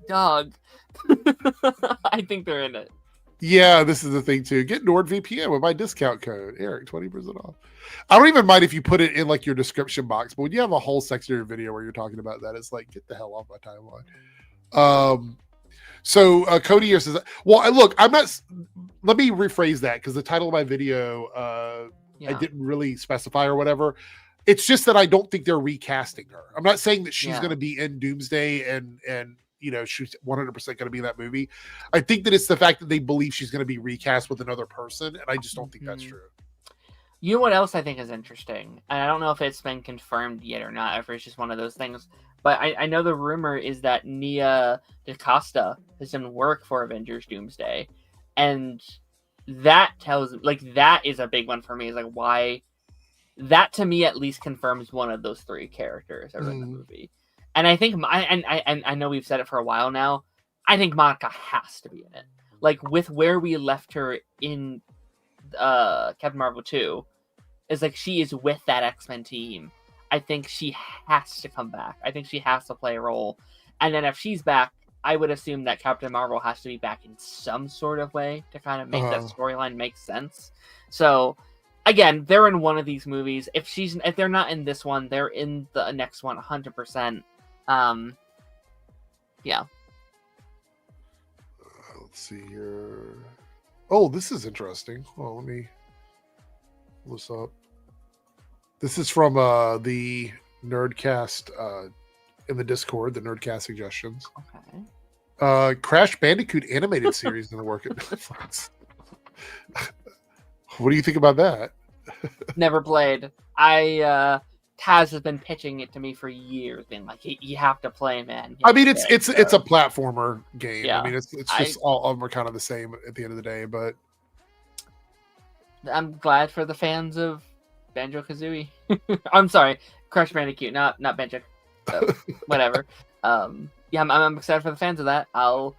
dog. I think they're in it. Yeah, this is the thing too. Get NordVPN with my discount code, Eric, 20% off. I don't even mind if you put it in your description box, but when you have a whole section of your video where you're talking about that, it's get the hell off my timeline. So Cody here says, well, look, I'm not. Let me rephrase that because the title of my video, I didn't really specify or whatever. It's just that I don't think they're recasting her. I'm not saying that she's going to be in Doomsday and she's 100% going to be in that movie. I think that it's the fact that they believe she's going to be recast with another person, and I just don't think that's true. You know what else I think is interesting? And I don't know if it's been confirmed yet or not, if it's just one of those things. But I know the rumor is that Nia DaCosta has done work for Avengers Doomsday. And that that is a big one for me. Is like, why? That to me at least confirms one of those three characters are in the movie. And I think, I know we've said it for a while now, I think Monica has to be in it. Like, with where we left her in Captain Marvel 2, is like she is with that X-Men team. I think she has to come back. I think she has to play a role. And then if she's back, I would assume that Captain Marvel has to be back in some sort of way to kind of make that storyline make sense. So, again, they're in one of these movies. If they're not in this one, they're in the next one 100%. Yeah. Let's see here. Oh, this is interesting. Well, let me pull this up. This is from the Nerdcast in the Discord, the Nerdcast suggestions. Okay. Crash Bandicoot animated series in the work at Netflix. What do you think about that? Never played. Taz has been pitching it to me for years, being like, "You have to play, man." I mean, it's a platformer game. Yeah. I mean, it's just all of them are kind of the same at the end of the day. But I'm glad for the fans of Banjo-Kazooie. I'm sorry, Crash Bandicoot, not Banjo. Whatever. Yeah, I'm excited for the fans of that. I'll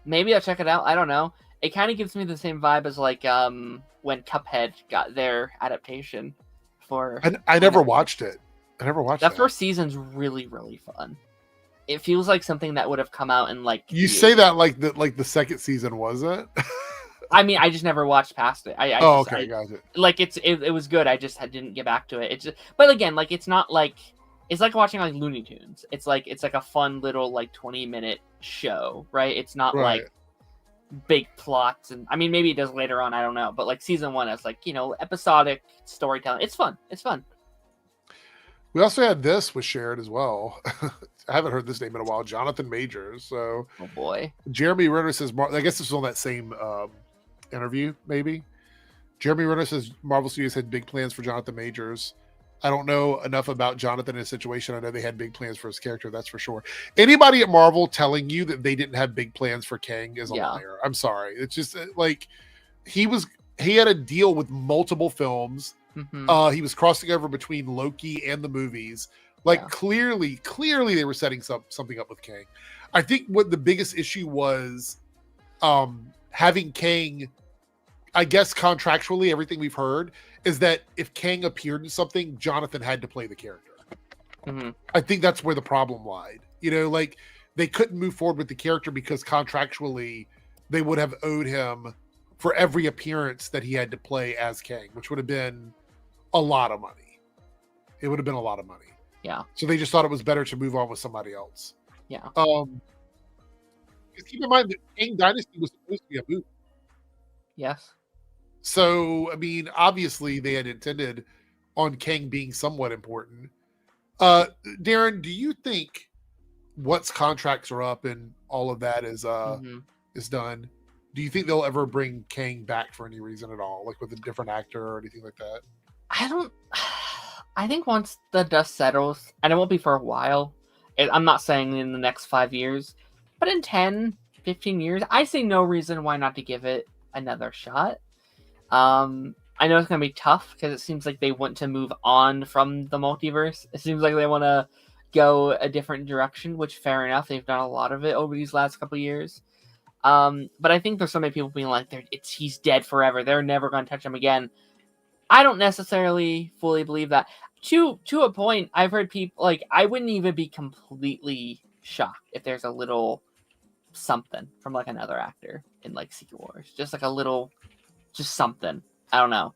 check it out. I don't know. It kind of gives me the same vibe as like when Cuphead got their adaptation for. I never watched it. I never watched that. First season's really, really fun. It feels like something that would have come out in like. You say that like the second season was it? I mean, I just never watched past it. Okay, got it. Like it was good. I just didn't get back to it. It's just, but again, like it's not like it's like watching like Looney Tunes. It's like a fun little like 20-minute show, right? It's not like big plots, and I mean maybe it does later on. I don't know, but like season 1 is like episodic storytelling. It's fun. It's fun. We also had this was shared as well. I haven't heard this name in a while. Jonathan Majors. So, oh boy, Jeremy Renner says. I guess this was on that same interview, maybe. Jeremy Renner says Marvel Studios had big plans for Jonathan Majors. I don't know enough about Jonathan in his situation. I know they had big plans for his character, that's for sure. Anybody at Marvel telling you that they didn't have big plans for Kang is a liar. I'm sorry. It's just like he had a deal with multiple films. Mm-hmm. He was crossing over between Loki and the movies. Like clearly they were setting something up with Kang. I think what the biggest issue was having Kang, I guess contractually, everything we've heard is that if Kang appeared in something, Jonathan had to play the character. Mm-hmm. I think that's where the problem lied. Like they couldn't move forward with the character because contractually they would have owed him for every appearance that he had to play as Kang, which would have been a lot of money. It would have been a lot of money. Yeah. So they just thought it was better to move on with somebody else. Yeah. Keep in mind that Kang Dynasty was supposed to be a movie. Yes. So, I mean, obviously they had intended on Kang being somewhat important. Darren, do you think once contracts are up and all of that is done, do you think they'll ever bring Kang back for any reason at all? Like with a different actor or anything like that? I think once the dust settles, and it won't be for a while, I'm not saying in the next 5 years, but in 10, 15 years, I see no reason why not to give it another shot. I know it's going to be tough because it seems like they want to move on from the multiverse. It seems like they want to go a different direction, which fair enough. They've done a lot of it over these last couple of years. But I think there's so many people being like, he's dead forever. They're never going to touch him again. I don't necessarily fully believe that. To a point, I've heard people like, I wouldn't even be completely shocked if there's a little something from like another actor in like Secret Wars, just like a little, just something. I don't know,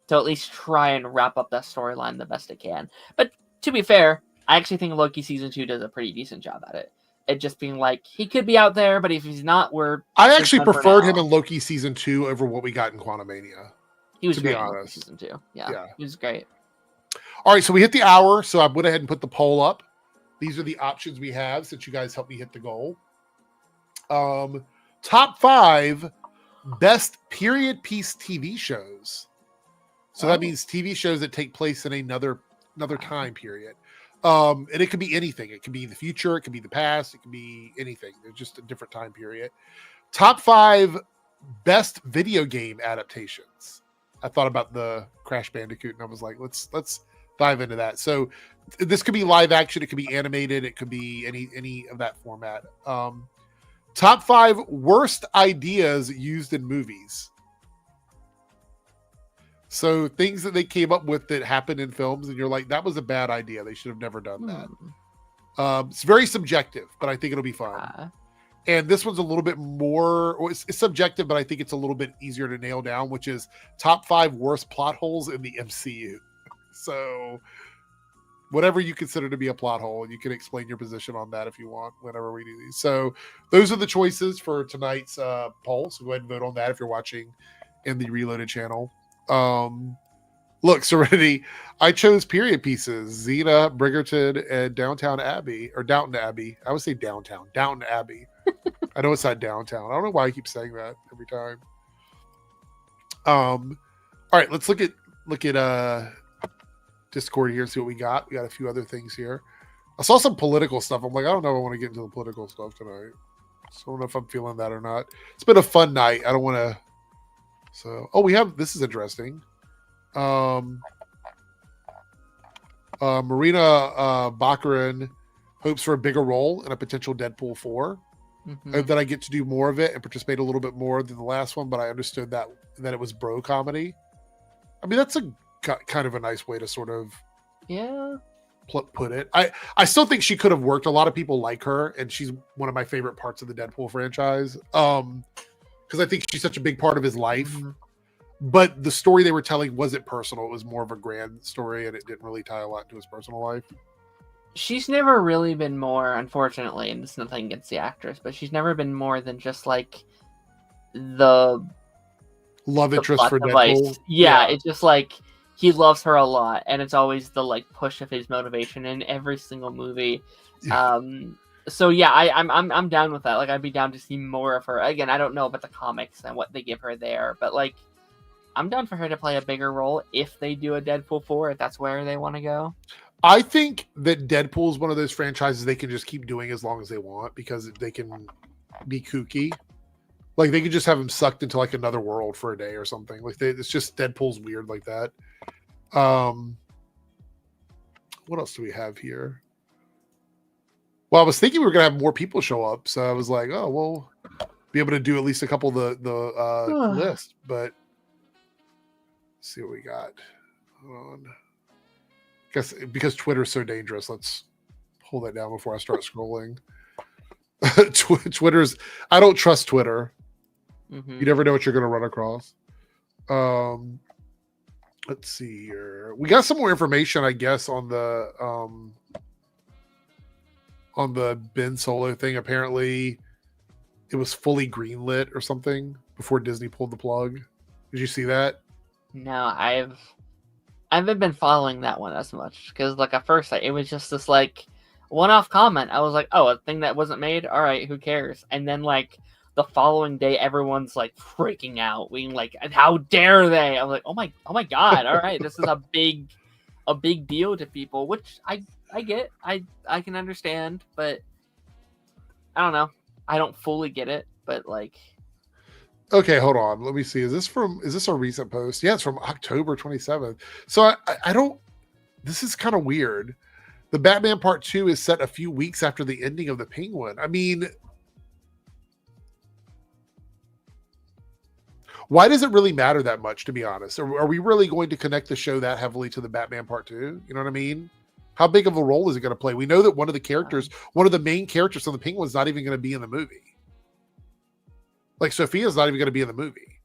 to at least try and wrap up that storyline the best it can. But to be fair, I actually think Loki season 2 does a pretty decent job at it. It just being like, he could be out there, but if he's not, I actually preferred him in Loki season 2 over what we got in Quantumania. He was to great be honest. In season 2. Yeah, he was great. All right, so we hit the hour, so I went ahead and put the poll up. These are the options we have since you guys helped me hit the goal. Top 5 best period piece TV shows. So that means TV shows that take place in another time period. And it could be anything. It could be the future. It could be the past. It could be anything. They're just a different time period. Top 5 best video game adaptations. I thought about the Crash Bandicoot and I was like, let's dive into that. So this could be live action. It could be animated. It could be any of that format. Top 5 worst ideas used in movies. So things that they came up with that happened in films, and you're like, that was a bad idea. They should have never done that. It's very subjective, but I think it'll be fun. And this one's a little bit more, it's subjective, but I think it's a little bit easier to nail down, which is top 5 worst plot holes in the MCU. So whatever you consider to be a plot hole, you can explain your position on that if you want, whenever we do these. So those are the choices for tonight's poll. So go ahead and vote on that if you're watching in the Reloaded channel. Look, Serenity, I chose period pieces, Xena, Bridgerton, and Downton Abbey. I would say Downton Abbey. I know it's not downtown. I don't know why I keep saying that every time. All right, let's look at Discord here, see what we got. We got a few other things here. I saw some political stuff. I'm like, I don't know if I want to get into the political stuff tonight. So I don't know if I'm feeling that or not. It's been a fun night. I don't want to. So, we have, this is interesting. Marina Baccarin hopes for a bigger role in a potential Deadpool 4. I hope that I get to do more of it and participate a little bit more than the last one, but I understood that it was bro comedy. I mean, that's a kind of a nice way to sort of put it. I still think she could have worked. A lot of people like her, and she's one of my favorite parts of the Deadpool franchise. Because I think she's such a big part of his life. But the story they were telling wasn't personal. It was more of a grand story, and it didn't really tie a lot to his personal life. She's never really been more, unfortunately, and it's nothing against the actress, but she's never been more than just like the love interest for device. Deadpool. Yeah, it's just like he loves her a lot, and it's always the like push of his motivation in every single movie. Yeah. So yeah, I'm down with that. Like, I'd be down to see more of her. Again, I don't know about the comics and what they give her there, but like, I'm down for her to play a bigger role if they do a Deadpool 4, if that's where they want to go. I think that Deadpool is one of those franchises they can just keep doing as long as they want because they can be kooky. Like, they could just have him sucked into like another world for a day or something. Like, it's just Deadpool's weird like that. What else do we have here? Well, I was thinking we were gonna have more people show up, so I was like, oh, we'll be able to do at least a couple of the list. But let's see what we got. Hold on. Guess because Twitter's so dangerous, let's hold that down before I start scrolling. Twitter's, I don't trust Twitter. You never know what you're going to run across. Let's see here. We got some more information, I guess, on the Ben Solo thing. Apparently, it was fully greenlit or something before Disney pulled the plug. Did you see that? No, I haven't been following that one as much because, like, at first it was just this like one-off comment. I was like, "Oh, a thing that wasn't made. All right, who cares?" And then like the following day, everyone's like freaking out, being like, "How dare they?" I was like, "Oh my god! All right, this is a big deal to people," which I get. I can understand, but I don't know. I don't fully get it, but like. Okay, hold on. Let me see. Is this a recent post? Yeah, it's from October 27th. So I don't, this is kind of weird. The Batman Part 2 is set a few weeks after the ending of the Penguin. I mean, why does it really matter that much, to be honest? Are we really going to connect the show that heavily to the Batman Part 2? You know what I mean? How big of a role is it going to play? We know that one of the main characters from the Penguin is not even going to be in the movie. Like, Sophia's not even going to be in the movie.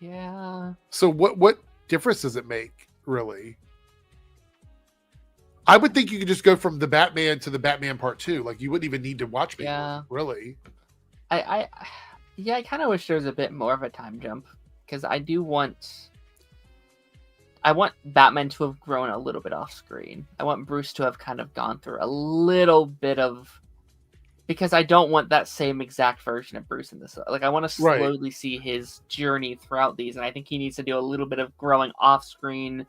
Yeah. So what difference does it make, really? I would think you could just go from the Batman to the Batman Part 2. Like, you wouldn't even need to watch Penguin, really. I kind of wish there was a bit more of a time jump because I do want. I want Batman to have grown a little bit off screen. I want Bruce to have kind of gone through a little bit of, because I don't want that same exact version of Bruce in this. Like, I want to slowly see his journey throughout these, and I think he needs to do a little bit of growing off screen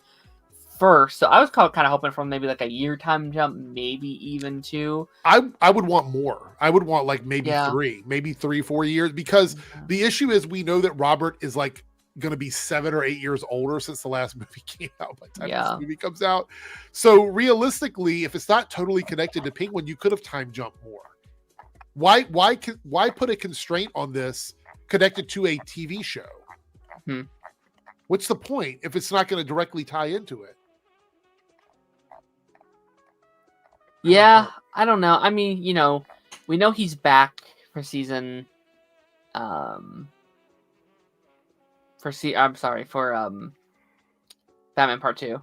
first. So I was kind of hoping for maybe like a year time jump, maybe even 2. I would want more. I would want like maybe 3, 4 years, because the issue is we know that Robert is like going to be 7 or 8 years older since the last movie came out by the time this movie comes out. So realistically, if it's not totally connected to Penguin, you could have time jumped more. Why put a constraint on this connected to a TV show? What's the point if it's not going to directly tie into it? Yeah, I don't know. I mean, you know, we know he's back for season for Batman Part 2.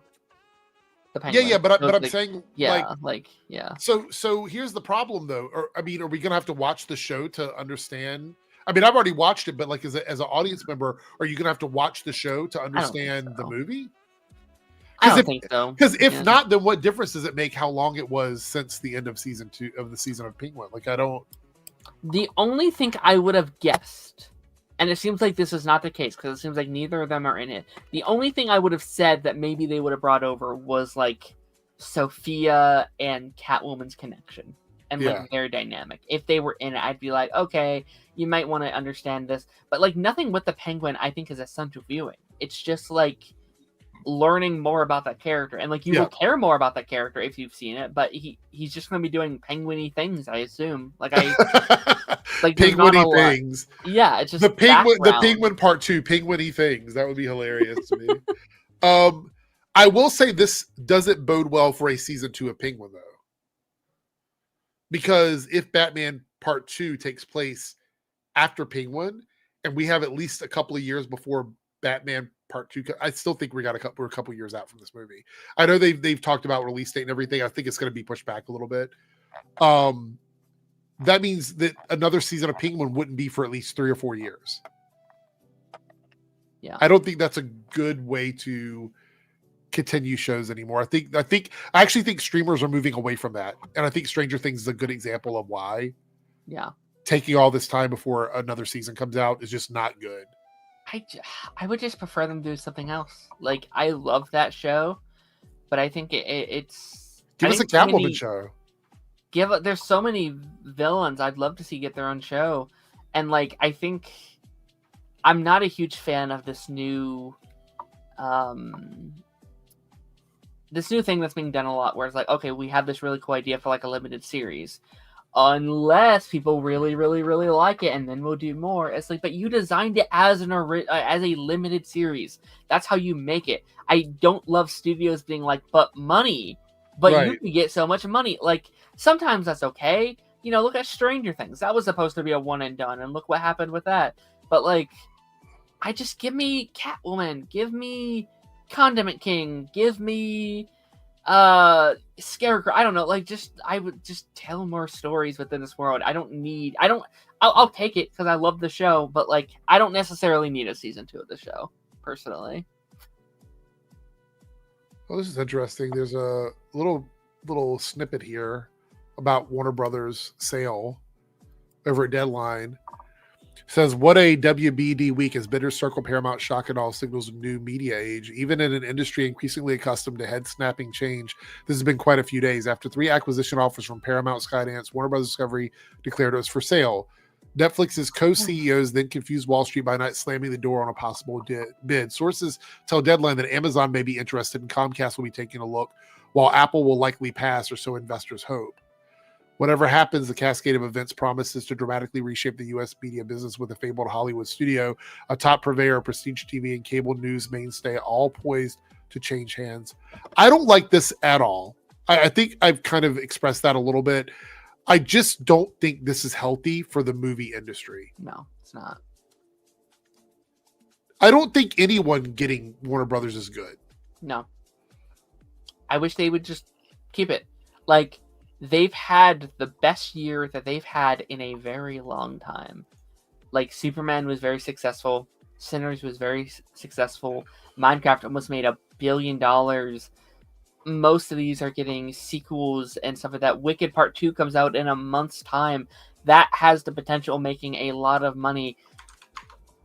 The Penguin. But I'm saying So here's the problem though. Or I mean, are we gonna have to watch the show to understand? I mean, I've already watched it, but like as an audience member, are you gonna have to watch the show to understand the movie? I don't think so. Because if not, then what difference does it make how long it was since the end of season 2 of the season of Penguin? Like, I don't. The only thing I would have guessed, and it seems like this is not the case because it seems like neither of them are in it. The only thing I would have said that maybe they would have brought over was like Sophia and Catwoman's connection and like their dynamic. If they were in it, I'd be like, okay, you might want to understand this. But like nothing with the Penguin, I think, is essential viewing. It's just like learning more about that character, and like you will care more about that character if you've seen it, but he's just going to be doing penguin-y things, I assume. Like like penguin-y things. Yeah, it's just the Penguin Part 2 penguin-y things. That would be hilarious to me. I will say this doesn't bode well for a season 2 of Penguin though, because if Batman Part 2 takes place after Penguin and we have at least a couple of years before Batman Part 2, I still think we're a couple years out from this movie. I know they've talked about release date and everything. I think it's going to be pushed back a little bit. That means that another season of Penguin wouldn't be for at least 3 or 4 years. Yeah, I don't think that's a good way to continue shows anymore. I actually think streamers are moving away from that, and I think Stranger Things is a good example of why. Yeah, taking all this time before another season comes out is just not good. I would just prefer them do something else. Like, I love that show, but I think it's... Give us a Catwoman show. There's so many villains I'd love to see get their own show. And, like, I think... I'm not a huge fan of this new... this new thing that's being done a lot, where it's like, okay, we have this really cool idea for, like, a limited series. Unless people really, really, really like it, and then we'll do more. It's like, but you designed it as as a limited series. That's how you make it. I don't love studios being like, but money. But you can get so much money. Like, sometimes that's okay. You know, look at Stranger Things. That was supposed to be a one and done, and look what happened with that. But like, give me Catwoman. Give me Condiment King. Give me Scarecrow. I don't know, like, I would just tell more stories within this world. I'll take it because I love the show, but like, I don't necessarily need a season 2 of the show personally. Well, this is interesting. There's a little snippet here about Warner Brothers sale over at Deadline. It says, what a WBD week as bidders circle Paramount shock and all signals of new media age. Even in an industry increasingly accustomed to head-snapping change, this has been quite a few days. After 3 acquisition offers from Paramount, Skydance, Warner Bros. Discovery declared it was for sale. Netflix's co-CEOs then confused Wall Street by not slamming the door on a possible bid. Sources tell Deadline that Amazon may be interested and Comcast will be taking a look, while Apple will likely pass, or so investors hope. Whatever happens, the cascade of events promises to dramatically reshape the U.S. media business, with a fabled Hollywood studio, a top purveyor of prestige TV and cable news mainstay, all poised to change hands. I don't like this at all. I think I've kind of expressed that a little bit. I just don't think this is healthy for the movie industry. No, it's not. I don't think anyone getting Warner Brothers is good. No. I wish they would just keep it. Like, they've had the best year that they've had in a very long time. Like, Superman was very successful. Sinners was very successful. Minecraft almost made $1 billion. Most of these are getting sequels and stuff like that. Wicked Part 2 comes out in a month's time. That has the potential of making a lot of money.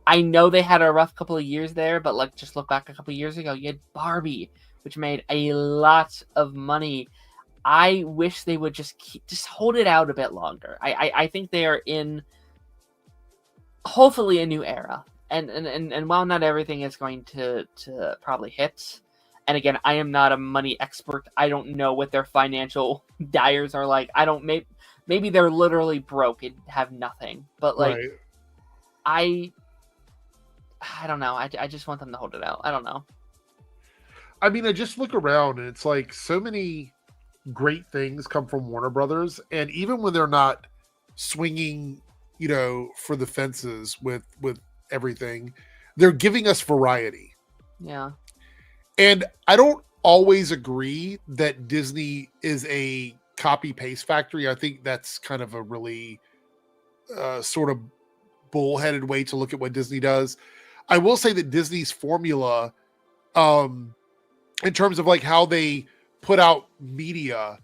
I know they had a rough couple of years there, but like just look back a couple of years ago, you had Barbie, which made a lot of money. I wish they would just hold it out a bit longer. I think they are in hopefully a new era. And while not everything is going to probably hit, and again, I am not a money expert. I don't know what their financial dyers are like. I don't maybe they're literally broke and have nothing. But like I don't know. I just want them to hold it out. I don't know. I mean, I just look around and it's like so many great things come from Warner Brothers, and even when they're not swinging, for the fences with everything, they're giving us variety. Yeah. And I don't always agree that Disney is a copy paste factory. I think that's kind of a really sort of bullheaded way to look at what Disney does. I will say that Disney's formula, in terms of like how they put out media,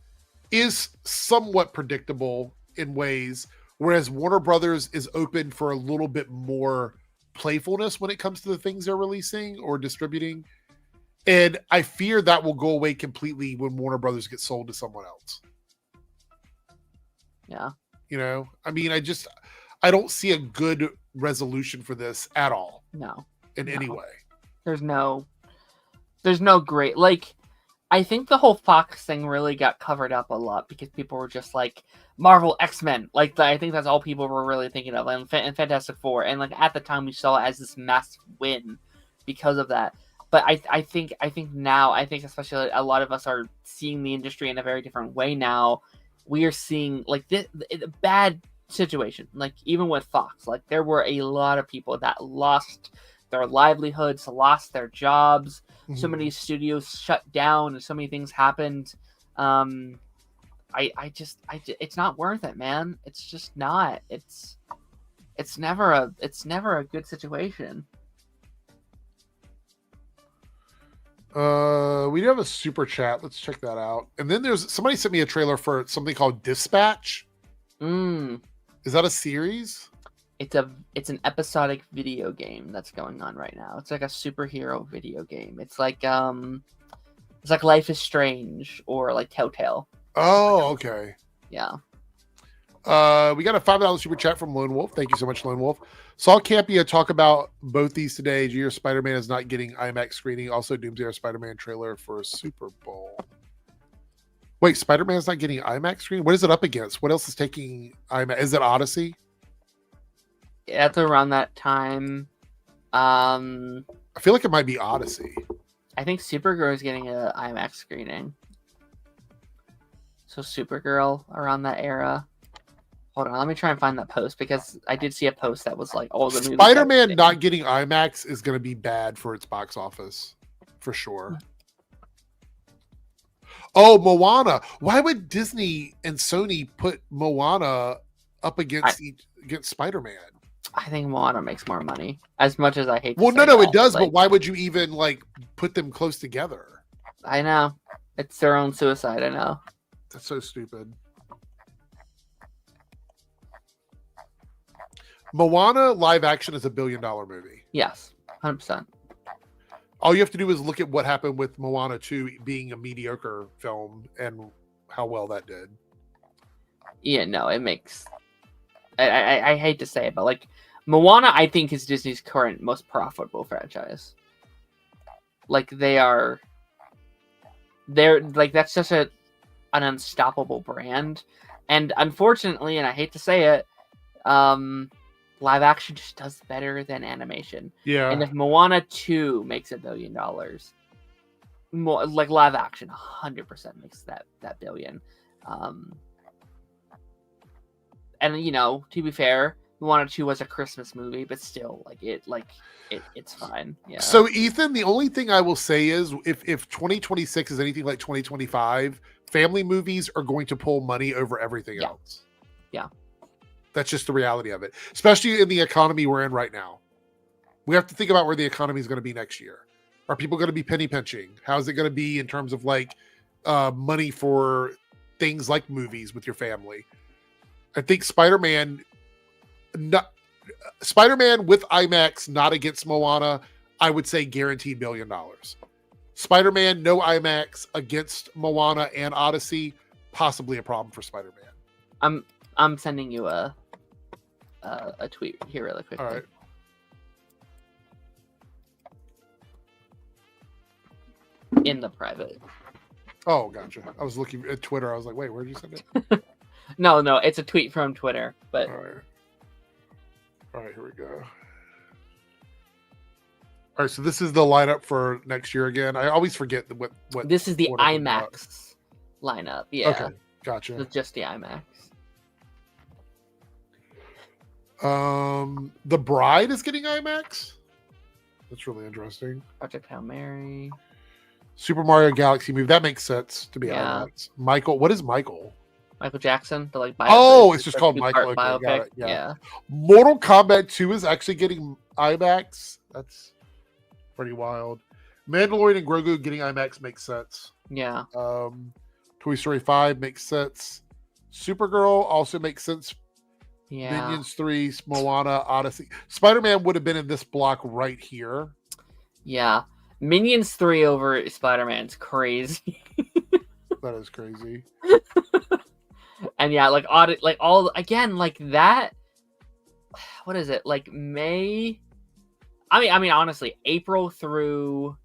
is somewhat predictable in ways, whereas Warner Brothers is open for a little bit more playfulness when it comes to the things they're releasing or distributing. And I fear that will go away completely when Warner Brothers gets sold to someone else. Yeah. I mean, I don't see a good resolution for this at all. No. In any way. There's no great, like, I think the whole Fox thing really got covered up a lot because people were just like, Marvel, X-Men. Like, I think that's all people were really thinking of. And Fantastic Four. And like at the time we saw it as this massive win because of that. But I think now, especially a lot of us are seeing the industry in a very different way now. We are seeing like the bad situation. Like even with Fox, like there were a lot of people that lost their livelihoods, lost their jobs. Mm-hmm. So many studios shut down, and so many things happened. It's not worth it, man. It's just not. It's never a good situation. We do have a super chat. Let's check that out. And then somebody sent me a trailer for something called Dispatch. Is that a series? It's an episodic video game that's going on right now. It's like a superhero video game. It's like Life is Strange or like Telltale. Oh, okay. Yeah. We got a $5 super chat from Lone Wolf. Thank you so much, Lone Wolf. Saw Campia talk about both these today. Junior Spider-Man is not getting IMAX screening. Also, Doomsday Spider-Man trailer for Super Bowl. Wait, Spider-Man is not getting IMAX screening? What is it up against? What else is taking IMAX? Is it Odyssey? That's around that time. I feel like it might be Odyssey. I think Supergirl is getting an IMAX screening. So Supergirl around that era. Hold on, let me try and find that post because I did see a post that was like all the movies. Spider-Man not getting IMAX is going to be bad for its box office, for sure. Oh, Moana. Why would Disney and Sony put Moana up against Spider-Man? I think Moana makes more money. As much as I hate to Well, say no, that, it does, like, but why would you even like put them close together? I know. It's their own suicide, I know. That's so stupid. Moana live action is $1 billion movie. Yes, 100%. All you have to do is look at what happened with Moana 2 being a mediocre film and how well that did. Yeah, no, it makes... I hate to say it, but like Moana, I think is Disney's current most profitable franchise. Like they're like that's such an unstoppable brand, and unfortunately, and I hate to say it, live action just does better than animation. Yeah. And if Moana 2 makes $1 billion, like live action 100% makes that billion. And to be fair, Moana 2 was a Christmas movie, but still, it's fine. Yeah. So Ethan, the only thing I will say is if 2026 is anything like 2025, family movies are going to pull money over everything else. Yeah. That's just the reality of it, especially in the economy we're in right now. We have to think about where the economy is going to be next year Are people going to be penny pinching? How's it going to be in terms of like money for things like movies with your family? I think Spider-Man with IMAX, not against Moana, I would say guaranteed $1 billion. Spider-Man, no IMAX against Moana and Odyssey, possibly a problem for Spider-Man. I'm sending you a tweet here really quickly. All right. In the private. Oh, gotcha. I was looking at Twitter. I was like, wait, where'd you send it? No, it's a tweet from Twitter. But All right, here we go. All right, so this is the lineup for next year again. I always forget what this is the what I'm talking about. IMAX lineup. Yeah. Okay, gotcha. It's just the IMAX. The Bride is getting IMAX. That's really interesting. Project Hail Mary. Super Mario Galaxy movie. That makes sense to be Yeah. IMAX. Michael, what is Michael? Michael Jackson, the like biopic. Oh, it's just called two-part Michael. Okay, got biopic. it, yeah. Yeah. Mortal Kombat 2 is actually getting IMAX. That's pretty wild. Mandalorian and Grogu getting IMAX makes sense. Yeah. Toy Story 5 makes sense. Supergirl also makes sense. Yeah. Minions 3, Moana, Odyssey. Spider-Man would have been in this block right here. Yeah. Minions 3 over Spider-Man's crazy. That is crazy. And yeah, like all again, like that. What is it? Like May. I mean, honestly, April through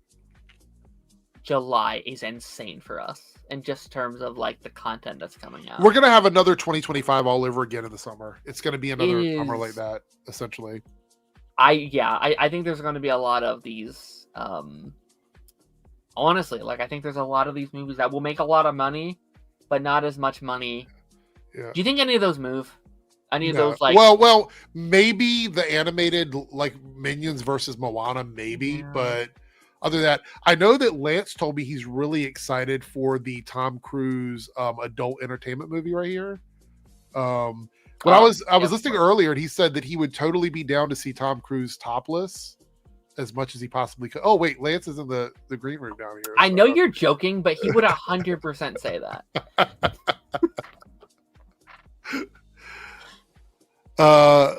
July is insane for us, in just terms of like the content that's coming out. We're gonna have another 2025 all over again in the summer. It's gonna be another It summer is. like that, essentially. I think there's going to be a lot of these. Honestly, like I think there's a lot of these movies that will make a lot of money, but not as much money. Yeah. Do you think any of those move? Any of No. those like? Well, maybe the animated like Minions versus Moana, maybe, Yeah. but other than that, I know that Lance told me he's really excited for the Tom Cruise adult entertainment movie right here. When I was listening earlier, and he said that he would totally be down to see Tom Cruise topless as much as he possibly could. Oh wait, Lance is in the green room down here. I know you're joking, but he would 100% say that.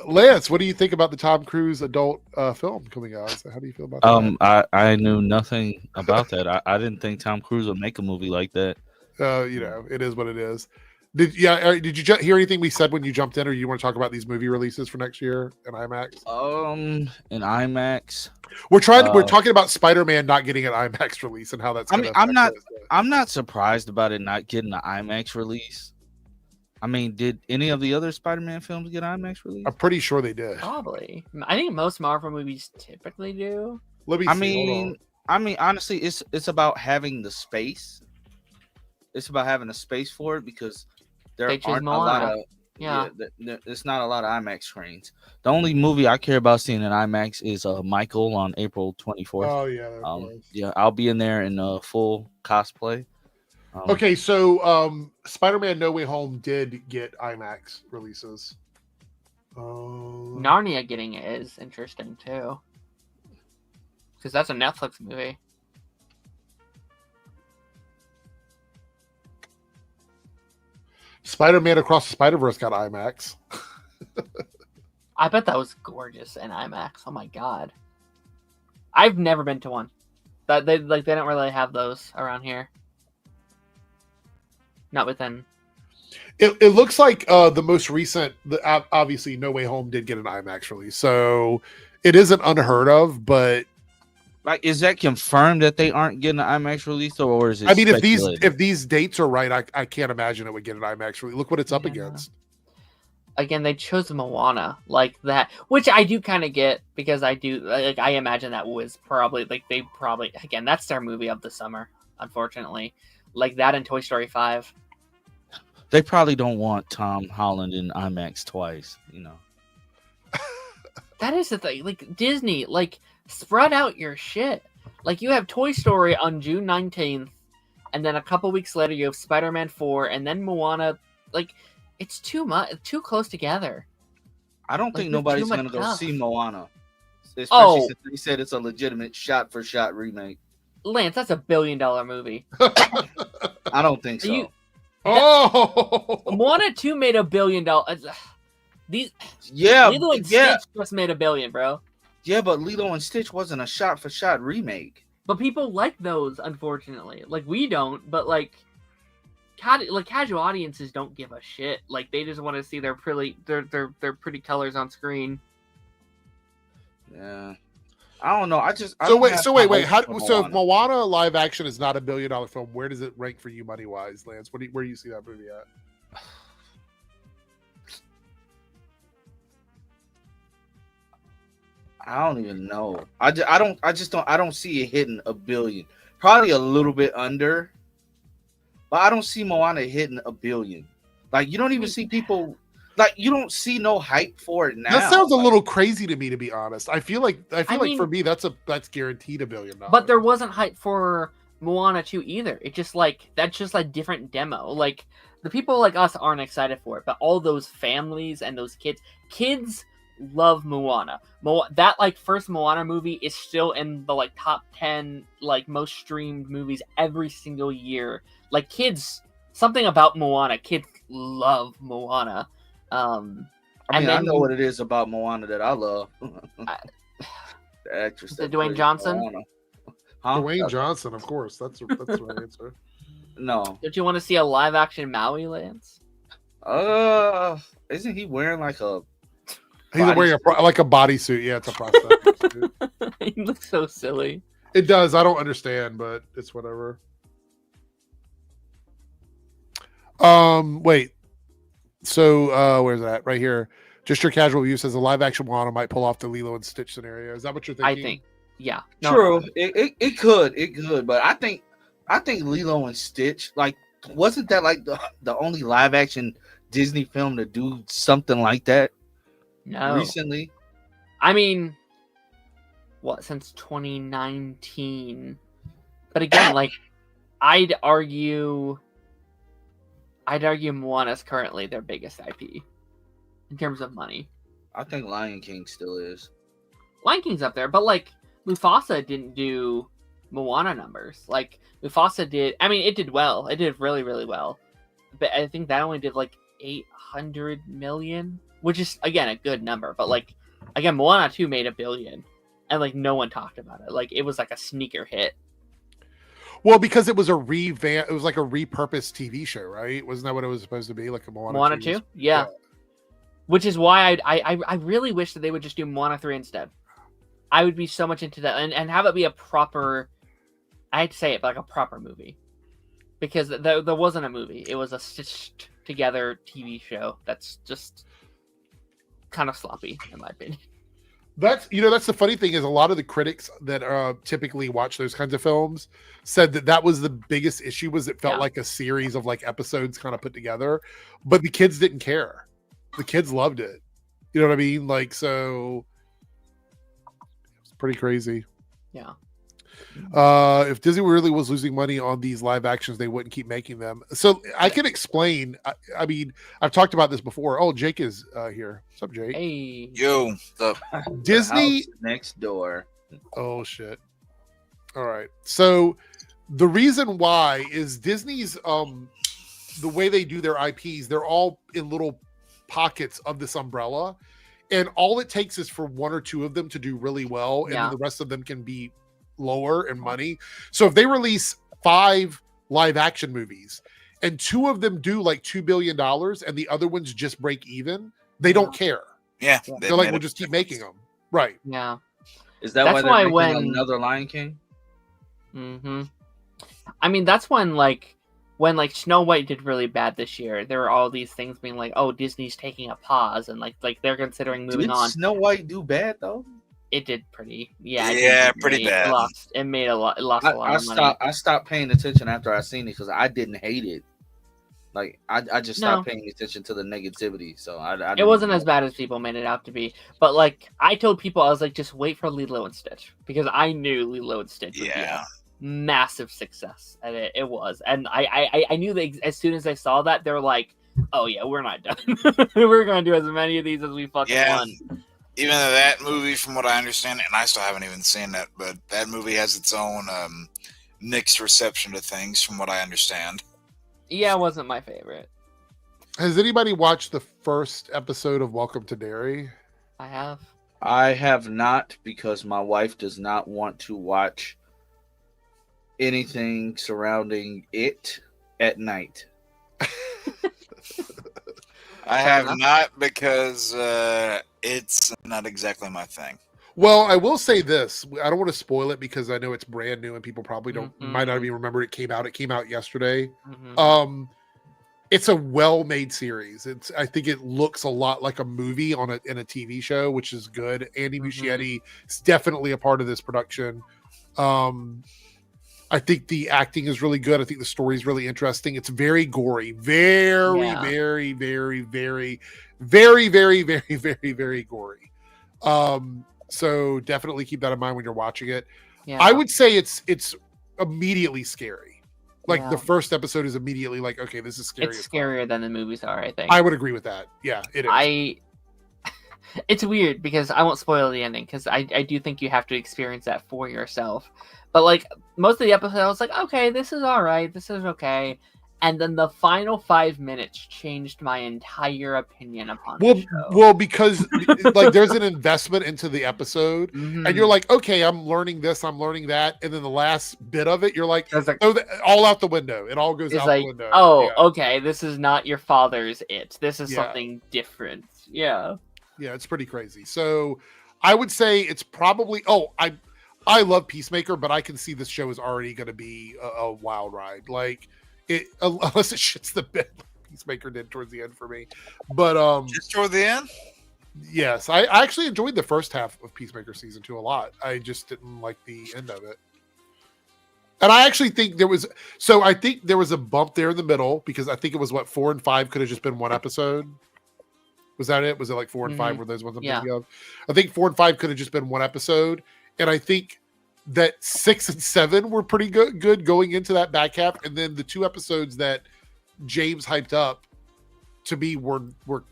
Lance, what do you think about the Tom Cruise adult film coming out? How do you feel about that? I knew nothing about that. I didn't think Tom Cruise would make a movie like that. You know, it is what it is. Did you hear anything we said when you jumped in, or you want to talk about these movie releases for next year in IMAX? In IMAX, We're talking about Spider-Man not getting an IMAX release and how that's. I'm not surprised about it not getting an IMAX release. I mean, did any of the other Spider-Man films get IMAX release? I'm pretty sure they did. Probably. I think most Marvel movies typically do. Let me see. I mean, honestly, it's about having the space. It's about having a space for it, because there aren't a lot of it's not a lot of IMAX screens. The only movie I care about seeing in IMAX is Michael on April 24th. Oh yeah, yeah, I'll be in there in full cosplay. Okay, so Spider-Man No Way Home did get IMAX releases. Narnia getting it is interesting too, because that's a Netflix movie. Spider-Man Across the Spider-Verse got IMAX. I bet that was gorgeous in IMAX. Oh my god, I've never been to one. That they don't really have those around here. Not within. It looks like the most recent. Obviously, No Way Home did get an IMAX release, so it isn't unheard of. But like, is that confirmed that they aren't getting an IMAX release, or is it? I mean, speculated? if these dates are right, I can't imagine it would get an IMAX release. Look what it's up against. Again, they chose Moana like that, which I do kind of get, because I imagine that was probably again, that's their movie of the summer, unfortunately, like that and Toy Story 5. They probably don't want Tom Holland in IMAX twice, you know. That is the thing. Like Disney, like spread out your shit. Like you have Toy Story on June 19th, and then a couple weeks later you have Spider-Man 4, and then Moana. Like it's too much, too close together. I don't think nobody's gonna go see Moana. Especially since they said it's a legitimate shot-for-shot remake. Lance, that's $1 billion movie. I don't think so. Moana 2 made $1 billion. Lilo and Stitch just made $1 billion, bro. Yeah, but Lilo and Stitch wasn't a shot-for-shot remake. But people like those, unfortunately. Like, we don't, but like casual audiences don't give a shit. Like, they just want to see their pretty colors on screen. Yeah, I don't know. Wait. So if Moana live action is not $1 billion film, where does it rank for you money wise, Lance? Where do you see that movie at? I don't even know. I don't see it hitting $1 billion. Probably a little bit under, but I don't see Moana hitting $1 billion. Like, you don't even see people. Like, you don't see no hype for it now. That sounds a little crazy to me, to be honest. I feel like for me that's guaranteed $1 billion. But there wasn't hype for Moana 2 either. It's just like that's just a different demo. Like, the people like us aren't excited for it, but all those families and those kids love Moana. That like first Moana movie is still in the like top 10 like most streamed movies every single year. Like, kids, something about Moana. Kids love Moana. I know what it is about Moana that I love. The actress, Dwayne Johnson. Huh? Dwayne Johnson, of course. That's the right answer. No. Don't you want to see a live action Maui, Lance? Isn't he wearing like a? He's wearing a bodysuit. Yeah, it's a prosthetic suit. He looks so silly. It does. I don't understand, but it's whatever. Wait. So where's that? Right here. Just your casual view says a live action Moana might pull off the Lilo and Stitch scenario. Is that what you're thinking? I think. Yeah. True. It could, but I think Lilo and Stitch, like, wasn't that like the only live action Disney film to do something like that? No. Recently? I mean, since 2019. But again, like, I'd argue Moana's currently their biggest IP in terms of money. I think Lion King still is. Lion King's up there, but like Mufasa didn't do Moana numbers. Like, Mufasa did. I mean, it did well. It did really, really well. But I think that only did like 800 million, which is again a good number. But like, again, Moana 2 made $1 billion, and like no one talked about it. Like, it was like a sneaker hit. Well, because it was like a repurposed TV show, right? Wasn't that what it was supposed to be? Like a Moana 2? Yeah. Which is why I really wish that they would just do Moana 3 instead. I would be so much into that and have it be a proper, I hate to say it, but like a proper movie. Because there wasn't a movie. It was a stitched together TV show that's just kind of sloppy, in my opinion. That's the funny thing is a lot of the critics that typically watch those kinds of films said that was the biggest issue, was it felt like a series of like episodes kind of put together, but the kids didn't care. The kids loved it. You know what I mean? Like, so it's pretty crazy. Yeah. If Disney really was losing money on these live actions, they wouldn't keep making them. So I can explain. I mean, I've talked about this before. Oh, Jake is here. What's up, Jake? Hey. Yo, what's up? Disney next door. Oh shit. All right. So the reason why is Disney's the way they do their IPs, they're all in little pockets of this umbrella, and all it takes is for one or two of them to do really well, and then the rest of them can be lower in money. So if they release 5 live action movies and 2 of them do like $2 billion and the other ones just break even, they don't care. Yeah. They're like, we'll just keep making them. Right. Yeah. Is that that's why they're making another Lion King? Mm-hmm. I mean, that's when Snow White did really bad this year. There were all these things being like, oh, Disney's taking a pause, and like they're considering moving on. Did Snow White do bad though? It did pretty. Pretty bad. It lost a lot of money. I stopped paying attention after I seen it because I didn't hate it. Like I just stopped paying attention to the negativity. So it wasn't as bad as people made it out to be. But like I told people, I was like, just wait for Lilo and Stitch, because I knew Lilo and Stitch would be a massive success, and it was. And I knew that as soon as I saw that, they were like, oh yeah, we're not done. We're gonna do as many of these as we fucking want. even though that movie, from what I understand, and I still haven't even seen it, but that movie has its own mixed reception to things, from what I understand. Yeah, it wasn't my favorite. Has anybody watched the first episode of Welcome to Derry? I have. I have not, because my wife does not want to watch anything surrounding it at night. I have not, because it's not exactly my thing. Well, I will say this. I don't want to spoil it because I know it's brand new and people probably might not even remember it came out. It came out yesterday. It's a well-made series. I think it looks a lot like a movie in a TV show, which is good. Andy Muschietti is definitely a part of this production. I think the acting is really good. I think the story is really interesting. It's very gory, very, very, very, very, very, very, very, very, very gory. So definitely keep that in mind when you're watching it. Yeah. I would say it's immediately scary. Like the first episode is immediately like, okay, this is scary. It's scarier than the movies are, I think. I would agree with that. Yeah, it is. It's weird because I won't spoil the ending because I do think you have to experience that for yourself. But like most of the episode, I was like, okay, this is all right. This is okay. And then the final 5 minutes changed my entire opinion upon the show. Well, because like there's an investment into the episode, and you're like, okay, I'm learning this, I'm learning that, and then the last bit of it, you're like, all out the window. It all goes out the window. Oh, okay, this is not your father's it. This is something different. Yeah. Yeah, it's pretty crazy. So I would say it's probably. I love Peacemaker, but I can see this show is already going to be a wild ride. Like. Unless it shits the bed like Peacemaker did towards the end for me. But just toward the end? Yes. I actually enjoyed the first half of Peacemaker season 2 a lot. I just didn't like the end of it. And I actually think there was a bump there in the middle because I think it was 4 and 5 could have just been one episode. Was that it? Was it like 4 and 5 were those ones I'm thinking of? I think 4 and 5 could have just been one episode. And I think that 6 and 7 were pretty good going into that back half, and then the 2 episodes that James hyped up to me were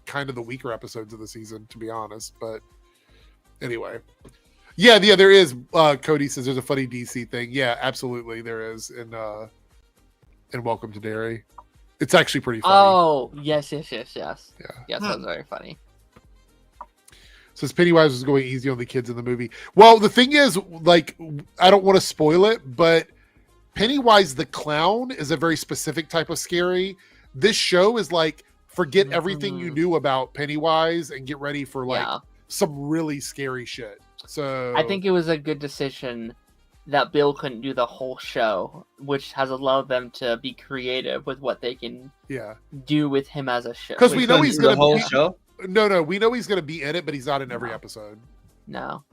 kind of the weaker episodes of the season, to be honest. But anyway, yeah, there is. Cody says there's a funny DC thing. Yeah, absolutely, there is in Welcome to Derry. It's actually pretty funny. Oh yes. Yeah, yes, that was very funny. Says Pennywise was going easy on the kids in the movie. Well, the thing is, like, I don't want to spoil it, but Pennywise the clown is a very specific type of scary. This show is like, forget everything you knew about Pennywise and get ready for like some really scary shit. So I think it was a good decision that Bill couldn't do the whole show, which has allowed them to be creative with what they can do with him as a show. Because we know he's going to be show. No, we know he's going to be in it, but he's not in every episode. No.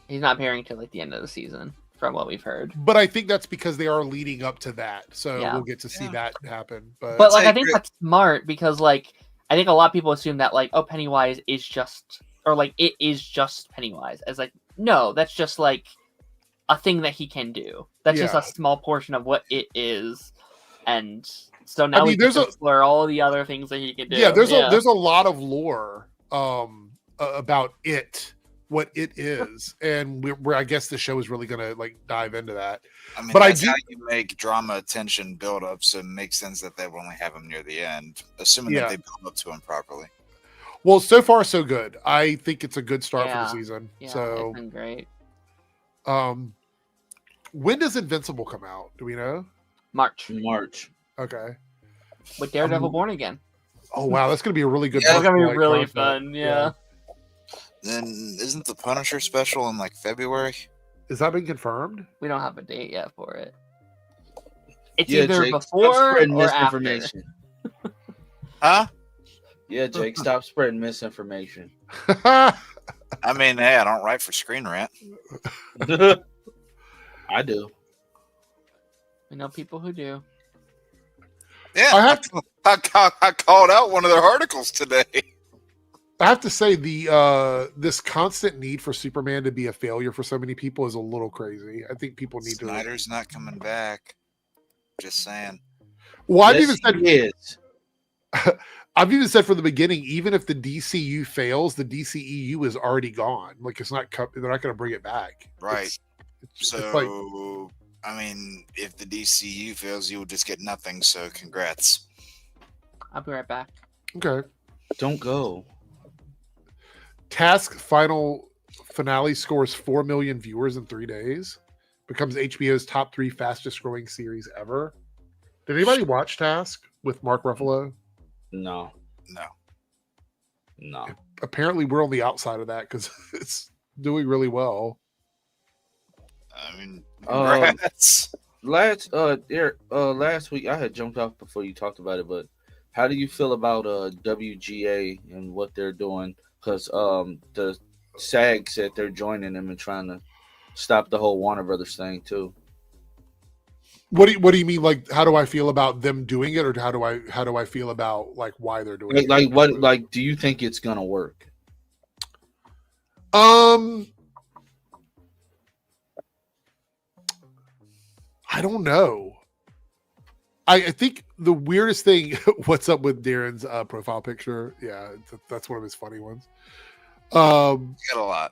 He's not appearing till like the end of the season, from what we've heard. But I think that's because they are leading up to that, so we'll get to see that happen. But like, I think that's smart because, like, I think a lot of people assume that, like, oh, Pennywise is just, or like, it is just Pennywise. As like, no, that's just like a thing that he can do. That's just a small portion of what it is, and. So now we can explore all the other things that he can do. Yeah, there's a lot of lore about it, what it is, and we're I guess the show is really gonna like dive into that. I mean, that's how you make drama tension build up, so it makes sense that they will only have him near the end, assuming that they build up to him properly. Well, so far so good. I think it's a good start for the season. Yeah, so it's been great. When does Invincible come out? Do we know? March. Okay. With Daredevil Born Again. Oh wow, that's gonna be a really good. It's gonna be really fun. Yeah. Then isn't the Punisher special in like February? Has that been confirmed? We don't have a date yet for it. It's either before or after. Huh? Yeah, Jake, stop spreading misinformation. I mean, hey, I don't write for Screen Rant. I do. We know people who do. Yeah, I called out one of their articles today. I have to say this constant need for Superman to be a failure for so many people is a little crazy. I think people need Snyder's not coming back. Just saying. Well, I've even said he is. I've even said from the beginning, even if the DCU fails, the DCEU is already gone. Like it's not, they're not going to bring it back. Right. It's So, like, I mean, if the DCU fails, you will just get nothing. So, congrats. I'll be right back. okay. Don't go. Task final finale scores 4 million viewers in 3 days. Becomes HBO's top 3 fastest growing series ever. Did anybody watch Task with Mark Ruffalo? No. Apparently, we're on the outside of that because it's doing really well. I mean, congrats. Last week I had jumped off before you talked about it, but how do you feel about WGA and what they're doing? Because the SAG said they're joining them and trying to stop the whole Warner Brothers thing too. What do you mean? Like, how do I feel about them doing it, or how do I feel about like why they're doing it? Like what? Like, do you think it's gonna work? I don't know. I think the weirdest thing. What's up with Darren's profile picture? Yeah, that's one of his funny ones. Got a lot.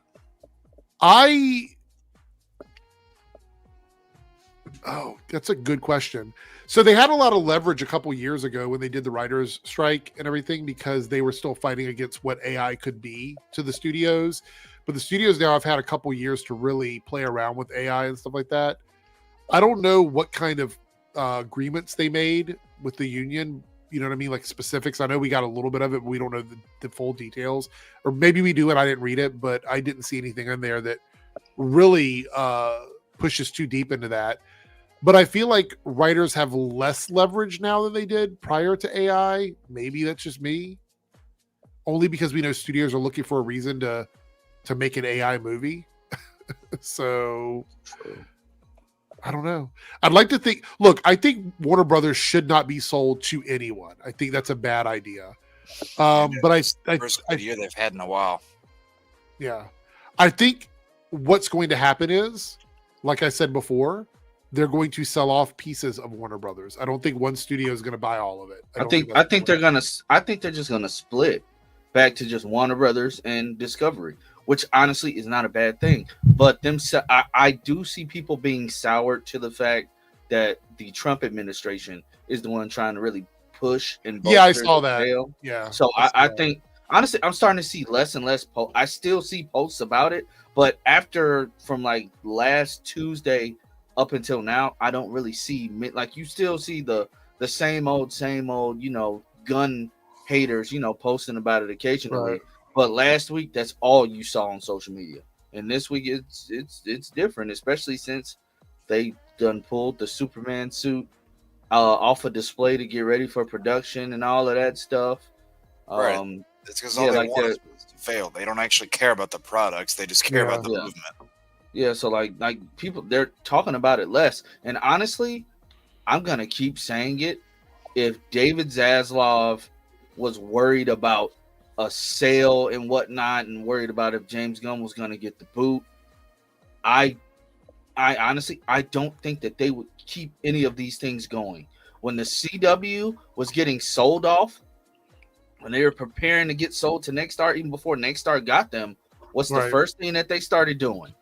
Oh, that's a good question. So they had a lot of leverage a couple years ago when they did the writers' strike and everything because they were still fighting against what AI could be to the studios. But the studios now have had a couple years to really play around with AI and stuff like that. I don't know what kind of agreements they made with the union. You know what I mean? Like specifics. I know we got a little bit of it, but we don't know the full details. Or maybe we do and I didn't read it, but I didn't see anything in there that really pushes too deep into that. But I feel like writers have less leverage now than they did prior to AI. Maybe that's just me. Only because we know studios are looking for a reason to make an AI movie. So I don't know. I'd like to think, look, I think Warner Brothers should not be sold to anyone. I think that's a bad idea. But First good year they've had in a while. Yeah. I think what's going to happen is, like I said before, they're going to sell off pieces of Warner Brothers. I don't think one studio is going to buy all of it. I think they're just gonna split back to just Warner Brothers and Discovery, which honestly is not a bad thing. But I do see people being soured to the fact that the Trump administration is the one trying to really push and yeah, I saw that. Sale. Yeah. So I think honestly, I'm starting to see less and less posts. I still see posts about it, but after from like last Tuesday up until now, I don't really see like you still see the same old, gun haters, posting about it occasionally. Right. But last week, that's all you saw on social media, and this week it's different, especially since they done pulled the Superman suit off a display to get ready for production and all of that stuff. Right. It's because all they want is to fail. They don't actually care about the products; they just care about the movement. Yeah, so like people, they're talking about it less. And honestly, I'm gonna keep saying it. If David Zaslav was worried about a sale and whatnot, and worried about if James Gunn was gonna get the boot, I honestly don't think that they would keep any of these things going. When the CW was getting sold off, when they were preparing to get sold to Nexstar, even before Nexstar got them, what's the first thing that they started doing?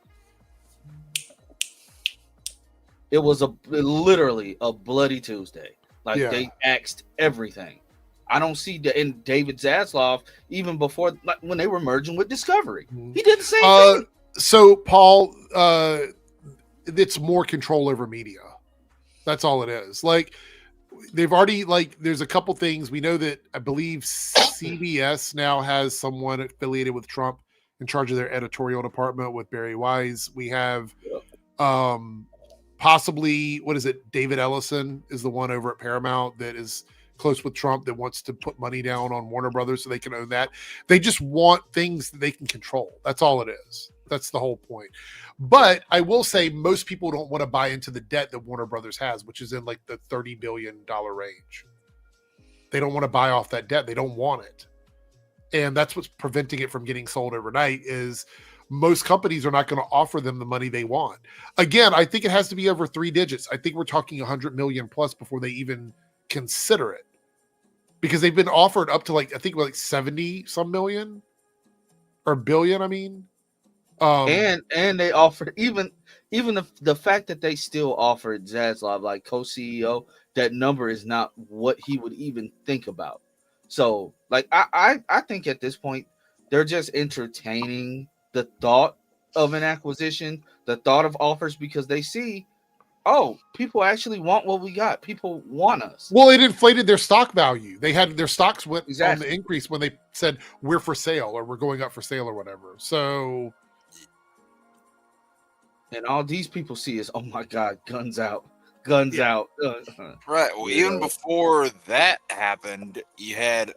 It was literally a bloody Tuesday. Like they axed everything. I don't see that in David Zaslav even before, like when they were merging with Discovery. He did the same thing. So Paul, it's more control over media. That's all it is. Like they've already there's a couple things we know that I believe CBS now has someone affiliated with Trump in charge of their editorial department with Barry Wise. We have possibly, David Ellison is the one over at Paramount that is close with Trump that wants to put money down on Warner Brothers so they can own that. They just want things that they can control. That's all it is. That's the whole point. But I will say most people don't want to buy into the debt that Warner Brothers has, which is in like the $30 billion range. They don't want to buy off that debt. They don't want it. And that's what's preventing it from getting sold overnight is most companies are not going to offer them the money they want. Again, I think it has to be over 3 digits. I think we're talking 100 million plus before they even consider it. because they've been offered up to like, I think like 70 some million or billion. I mean, and they offered even the fact that they still offered Zaslav like co-CEO, that number is not what he would even think about. So like I think at this point they're just entertaining the thought of an acquisition, the thought of offers, because they see, oh, people actually want what we got. People want us. Well, it inflated their stock value. They had their stocks went on the increase when they said we're for sale or we're going up for sale or whatever. So, and all these people see is, oh my God, guns out. Right. Well, even before that happened, you had,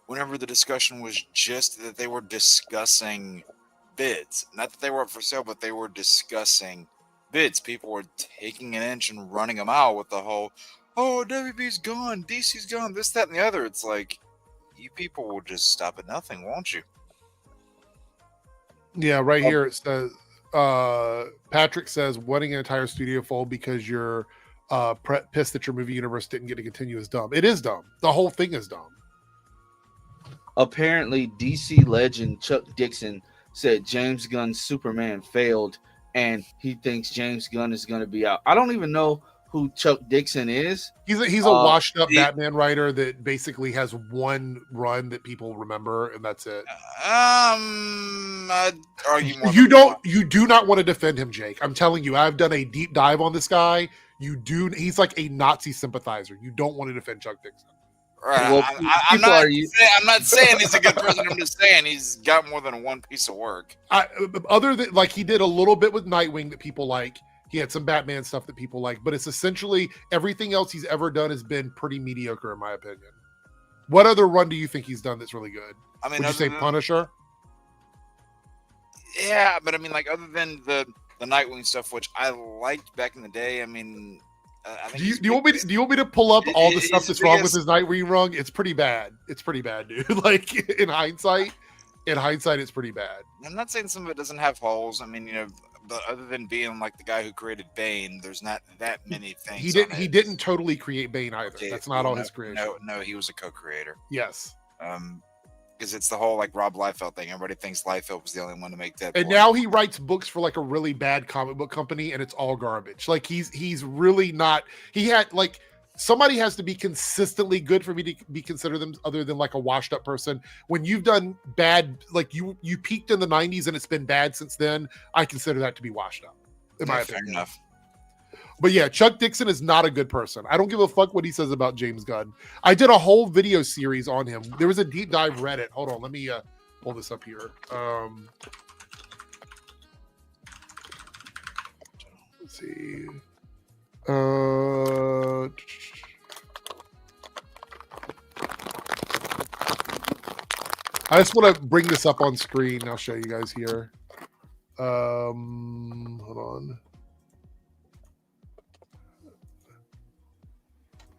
whenever the discussion was just that they were discussing bids, not that they were up for sale, but they were discussing bids. People were taking an inch and running them out with the whole, oh, WB's gone, DC's gone, this, that, and the other. It's like, you people will just stop at nothing, won't you? Yeah, right here it says, Patrick says, wanting an entire studio full because you're pissed that your movie universe didn't get to continue is dumb. It is dumb. The whole thing is dumb. Apparently, DC legend Chuck Dixon said James Gunn's Superman failed, and he thinks James Gunn is going to be out. I don't even know who Chuck Dixon is. He's a washed up Batman writer that basically has one run that people remember, and that's it. I'd argue more. You do not want to defend him, Jake. I'm telling you, I've done a deep dive on this guy. He's like a Nazi sympathizer. You don't want to defend Chuck Dixon. Right. Well, I'm not saying he's a good person. I'm just saying he's got more than one piece of work. Other than, like, he did a little bit with Nightwing that people like. He had some Batman stuff that people like, but it's essentially everything else he's ever done has been pretty mediocre, in my opinion. What other run do you think he's done that's really good? I mean, would you say Punisher? Yeah, but I mean, like, other than the Nightwing stuff, which I liked back in the day. I mean, I think do you want me to pull up all the stuff that's wrong with his Nightwing run? It's pretty bad. It's pretty bad, dude. Like, in hindsight, it's pretty bad. I'm not saying some of it doesn't have holes. I mean, but other than being like the guy who created Bane, there's not that many things. He didn't totally create Bane either. Okay, that's not all his creation. No, he was a co-creator. Yes. Because it's the whole like Rob Liefeld thing. Everybody thinks Liefeld was the only one to make that. And now he writes books for like a really bad comic book company, and it's all garbage. Like he's really not. He had like. Somebody has to be consistently good for me to be considered them other than like a washed up person. When you've done bad, like you peaked in the 90s and it's been bad since then, I consider that to be washed up. In my opinion. Fair enough. But yeah, Chuck Dixon is not a good person. I don't give a fuck what he says about James Gunn. I did a whole video series on him. There was a deep dive Reddit. Hold on, let me pull this up here. Let's see. I just want to bring this up on screen. I'll show you guys here. Hold on.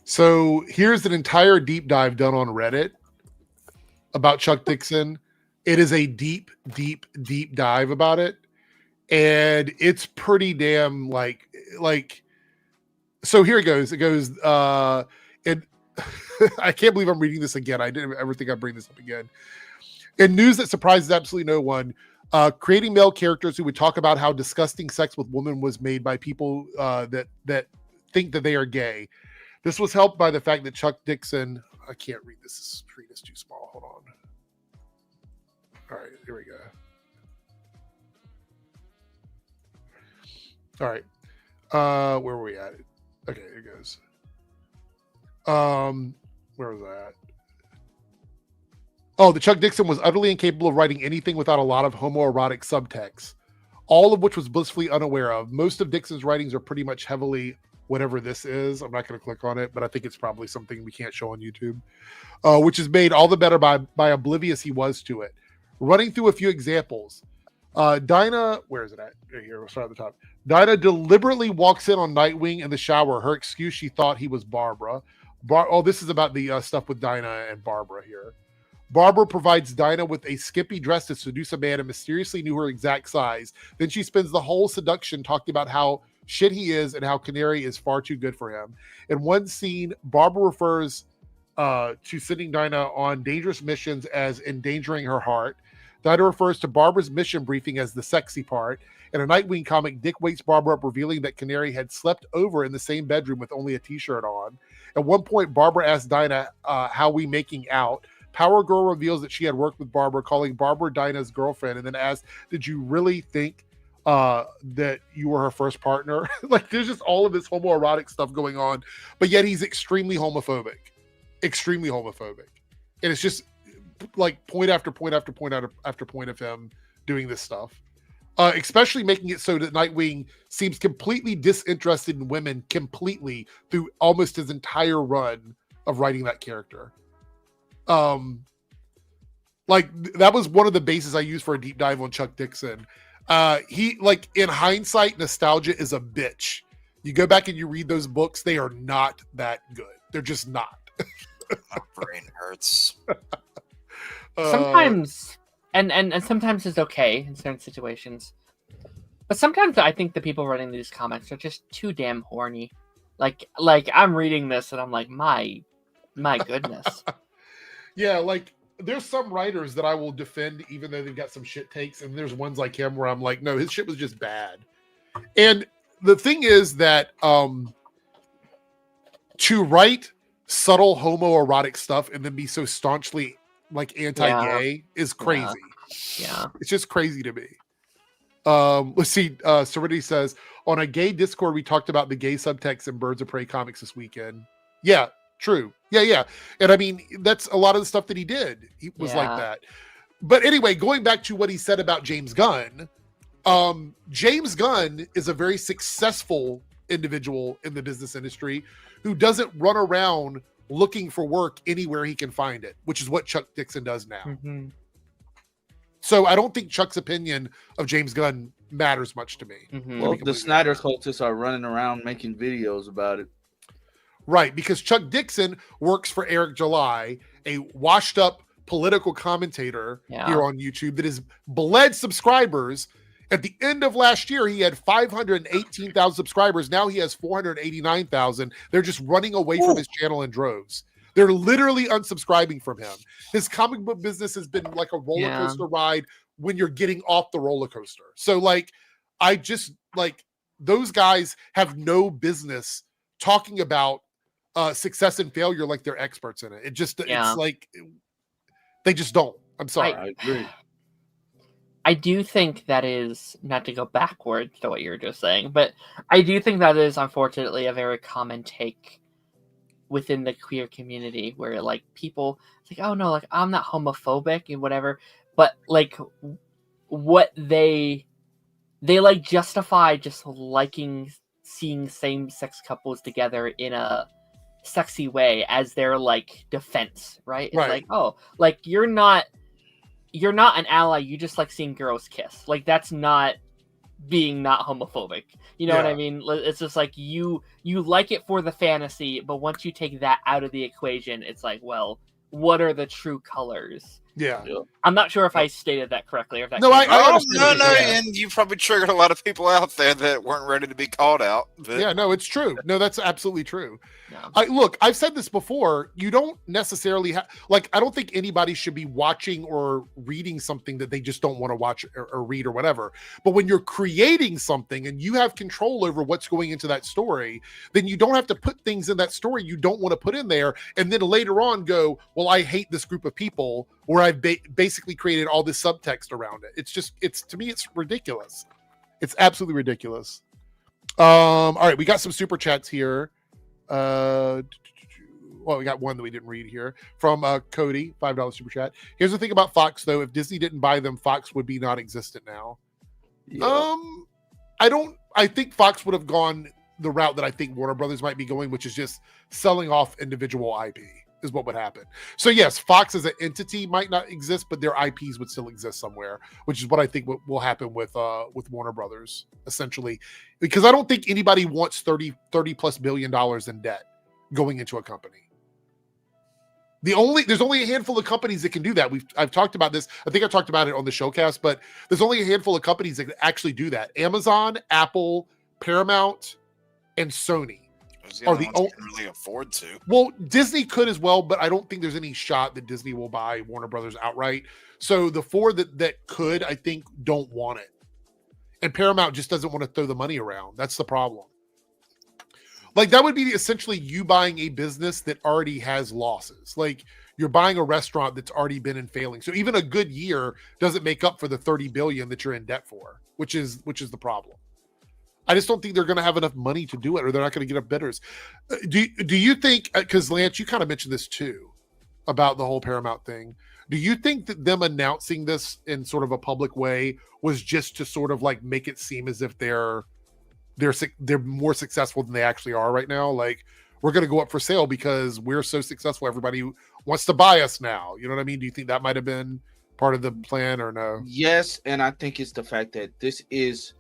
So here's an entire deep dive done on Reddit about Chuck Dixon. It is a deep dive about it. And it's pretty damn like so here it goes. It goes and I can't believe I'm reading this again. I didn't ever think I'd bring this up again. In news that surprises absolutely no one, creating male characters who would talk about how disgusting sex with women was made by people that think that they are gay. This was helped by the fact that Chuck Dixon, I can't read this. This screen is too small. Hold on. All right, here we go. All right. Where were we at? Okay, here it goes. Where was that? Oh, the Chuck Dixon was utterly incapable of writing anything without a lot of homoerotic subtext, all of which was blissfully unaware of. Most of Dixon's writings are pretty much heavily whatever this is. I'm not going to click on it, but I think it's probably something we can't show on YouTube, which is made all the better by oblivious he was to it. Running through a few examples. Dinah, where is it at? Right here, we'll start at the top. Dinah deliberately walks in on Nightwing in the shower. Her excuse, she thought he was Barbara. This is about the stuff with Dinah and Barbara here. Barbara provides Dinah with a skimpy dress to seduce a man and mysteriously knew her exact size. Then she spends the whole seduction talking about how shit he is and how Canary is far too good for him. In one scene, Barbara refers to sending Dinah on dangerous missions as endangering her heart. Dinah refers to Barbara's mission briefing as the sexy part. In a Nightwing comic, Dick wakes Barbara up, revealing that Canary had slept over in the same bedroom with only a t-shirt on. At one point, Barbara asks Dinah, how we making out? Power Girl reveals that she had worked with Barbara, calling Barbara Dinah's girlfriend, and then asks, did you really think that you were her first partner? Like, there's just all of this homoerotic stuff going on, but yet he's extremely homophobic. And it's just like point after point after point after point of him doing this stuff. Especially making it so that Nightwing seems completely disinterested in women completely through almost his entire run of writing that character. Like that was one of the bases I used for a deep dive on Chuck Dixon. He, like, in hindsight, nostalgia is a bitch. You go back and you read those books, they are not that good. They're just not. My brain hurts. Sometimes, and sometimes it's okay in certain situations, but sometimes I think the people running these comics are just too damn horny. Like I'm reading this and I'm like, my goodness. Yeah, like there's some writers that I will defend even though they've got some shit takes, and there's ones like him where I'm like, no, his shit was just bad. And the thing is that to write subtle homoerotic stuff and then be so staunchly like anti-gay is crazy. Yeah. It's just crazy to me. Let's see. Serenity says, on a gay Discord, we talked about the gay subtext in Birds of Prey comics this weekend. Yeah, true. Yeah. And I mean, that's a lot of the stuff that he did. He was like that. But anyway, going back to what he said about James Gunn, James Gunn is a very successful individual in the business industry who doesn't run around looking for work anywhere he can find it, which is what Chuck Dixon does now. Mm-hmm. So I don't think Chuck's opinion of James Gunn matters much to me. Mm-hmm. Well, the Snyder cultists are running around making videos about it. Right, because Chuck Dixon works for Eric July, a washed up political commentator here on YouTube that has bled subscribers. At the end of last year, he had 518,000 subscribers. Now he has 489,000. They're just running away from his channel in droves. They're literally unsubscribing from him. His comic book business has been like a roller coaster ride when you're getting off the roller coaster. So, like, I just, like, those guys have no business talking about success and failure like they're experts in it. It just, it's like, they just don't. I'm sorry. I agree. I do think that is, not to go backwards to what you were just saying, but I do think that is unfortunately a very common take within the queer community where like people like, oh no, like I'm not homophobic and whatever, but like what they like justify just liking seeing same-sex couples together in a sexy way as their like defense, right? It's like, oh, like you're not an ally, you just like seeing girls kiss. Like that's not being not homophobic. You know what I mean? It's just like you like it for the fantasy, but once you take that out of the equation, it's like, well, what are the true colors? Yeah. I'm not sure if I stated that correctly. Or if that no, and you probably triggered a lot of people out there that weren't ready to be called out. But... Yeah, no, it's true. No, that's absolutely true. No. Look, I've said this before. You don't necessarily have, like, I don't think anybody should be watching or reading something that they just don't want to watch or read or whatever. But when you're creating something and you have control over what's going into that story, then you don't have to put things in that story you don't want to put in there. And then later on go, well, I hate this group of people, where I've basically created all this subtext around it. It's just, to me, it's ridiculous. It's absolutely ridiculous. All right, we got some super chats here. Well, we got one that we didn't read here from Cody, $5 super chat. Here's the thing about Fox, though. If Disney didn't buy them, Fox would be non-existent now. Yeah. I think Fox would have gone the route that I think Warner Brothers might be going, which is just selling off individual IP. Is what would happen. So yes, Fox as an entity might not exist, but their IPs would still exist somewhere, which is what I think will happen with Warner Brothers, essentially, because I don't think anybody wants $30+ billion in debt going into a company. There's only a handful of companies that can do that. I've talked about this. I think I talked about it on the showcast, but there's only a handful of companies that can actually do that. Amazon, Apple, Paramount, and Sony. Those are the only ones can really afford to. Well, Disney could as well, but I don't think there's any shot that Disney will buy Warner Brothers outright. So the four that could, I think, don't want it. And Paramount just doesn't want to throw the money around. That's the problem. Like, that would be essentially you buying a business that already has losses. Like, you're buying a restaurant that's already been in failing. So even a good year doesn't make up for the $30 billion that you're in debt for, which is the problem. I just don't think they're going to have enough money to do it, or they're not going to get up bidders. Do you think, because Lance, you kind of mentioned this too, about the whole Paramount thing. Do you think that them announcing this in sort of a public way was just to sort of like make it seem as if they're more successful than they actually are right now? Like, we're going to go up for sale because we're so successful. Everybody wants to buy us now. You know what I mean? Do you think that might have been part of the plan or no? Yes, and I think it's the fact that this is,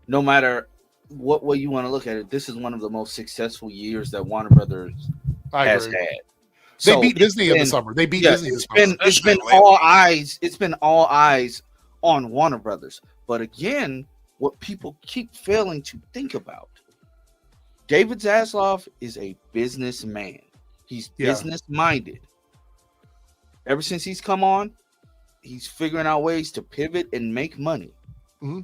no matter what way you want to look at it, this is one of the most successful years that Warner Brothers has had. They beat Disney in the summer. They beat Disney this summer. It's been all eyes. It's been all eyes on Warner Brothers. But again, what people keep failing to think about, David Zaslav is a businessman. He's business minded. Ever since he's come on, he's figuring out ways to pivot and make money. Mm-hmm.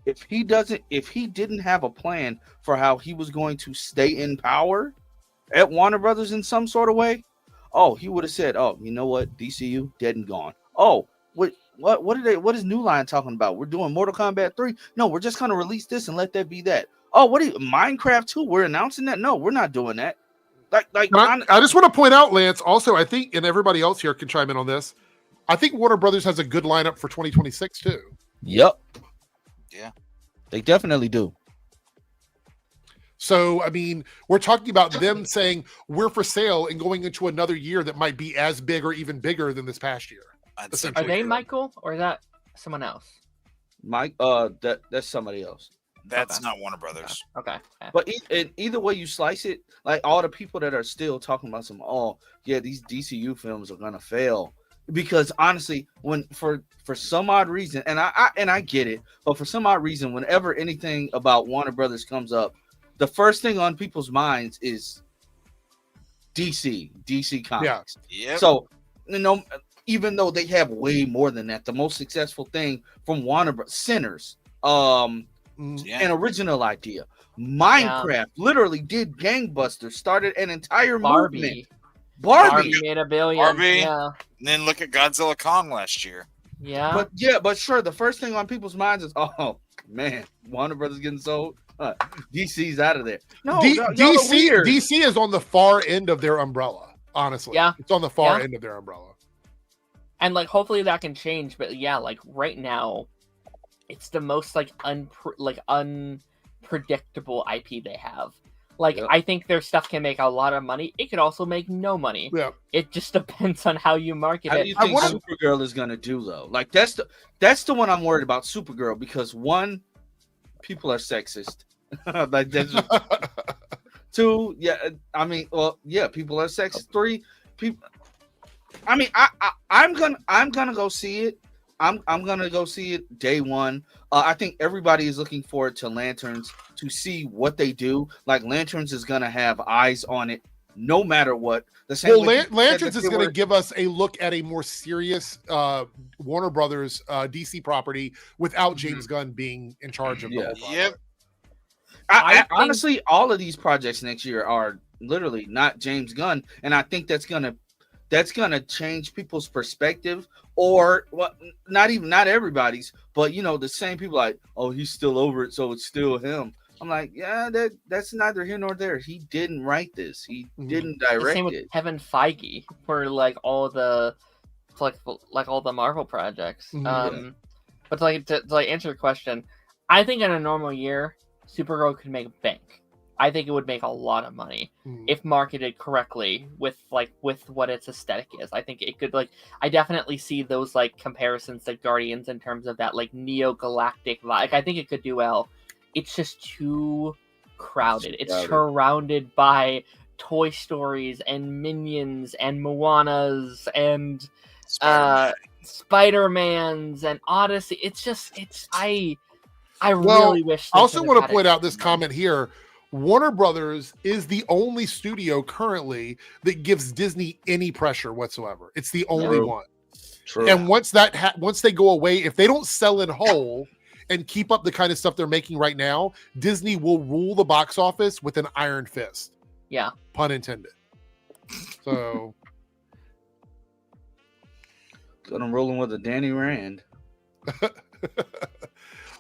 If he didn't have a plan for how he was going to stay in power at Warner Brothers in some sort of way, he would have said, "Oh, you know what? DCU dead and gone." Oh, what is New Line talking about? We're doing Mortal Kombat 3. No, we're just gonna release this and let that be that. Oh, Minecraft 2? We're announcing that? No, we're not doing that. I just want to point out, Lance, also, I think, and everybody else here can chime in on this, I think Warner Brothers has a good lineup for 2026 too. Yep. Yeah. They definitely do. So, I mean, we're talking about them saying we're for sale and going into another year that might be as big or even bigger than this past year. Are they Michael, or is that someone else? Mike, that's somebody else. That's not Warner Brothers. Okay. But either way you slice it, like all the people that are still talking about these DCU films are gonna fail, because honestly, when for some odd reason, and I get it, but for some odd reason, whenever anything about Warner Brothers comes up, the first thing on people's minds is DC Comics. Yeah. Yep. So, even though they have way more than that, the most successful thing from Warner Brothers, Sinners, an original idea. Minecraft literally did gangbusters, started an entire movement. Barbie made $1 billion. And then look at Godzilla Kong last year. Yeah. But sure, the first thing on people's minds is, oh man, Warner Brothers getting sold. DC's out of there. No, DC is on the far end of their umbrella. Honestly, it's on the far end of their umbrella. And like, hopefully that can change. But like right now, it's the most unpredictable IP they have. Like, I think their stuff can make a lot of money. It could also make no money. Yeah. It just depends on how you market it. How do you think Supergirl is gonna do though? Like, that's the one I'm worried about, Supergirl, because one, people are sexist. Like, that's just, two, people are sexist. Three, people. I mean, I'm gonna go see it. I'm gonna go see it day one. I think everybody is looking forward to Lanterns to see what they do. Like, Lanterns is gonna have eyes on it no matter what. Lanterns is going to give us a look at a more serious Warner Brothers DC property without James Gunn being in charge of the whole project. Yep. Honestly, all of these projects next year are literally not James Gunn, and I think that's gonna change people's perspective, or not everybody's, but the same people like, oh, he's still over it, so it's still him. I'm like, yeah, that's neither here nor there. He didn't write this. He didn't direct the same it. With Kevin Feige for all the Marvel projects. But to answer your question, I think in a normal year, Supergirl could make bank. I think it would make a lot of money if marketed correctly with what its aesthetic is. I think it could I definitely see those comparisons to Guardians in terms of that neo-galactic vibe. I think it could do well. It's just too crowded. It's surrounded by Toy Stories and Minions and Moanas and Spider-Mans and Odyssey. I really wish. I also want to point out this comment here. Warner Brothers is the only studio currently that gives Disney any pressure whatsoever. It's the only one. True. And once they go away, if they don't sell in whole and keep up the kind of stuff they're making right now, Disney will rule the box office with an iron fist. Yeah. Pun intended. So. Got them rolling with a Danny Rand.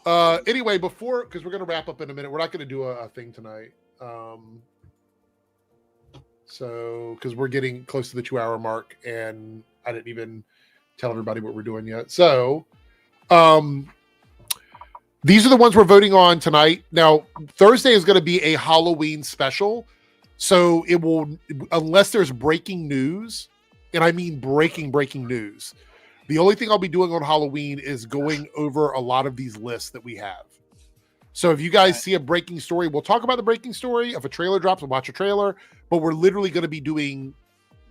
Anyway, because we're going to wrap up in a minute, we're not going to do a thing tonight. So, because we're getting close to the 2-hour mark and I didn't even tell everybody what we're doing yet. So, these are the ones we're voting on tonight. Now, Thursday is going to be a Halloween special. So it will, unless there's breaking news, and I mean breaking news, the only thing I'll be doing on Halloween is going over a lot of these lists that we have. So if you guys see a breaking story, we'll talk about the breaking story. If a trailer drops, we'll watch a trailer. But we're literally going to be doing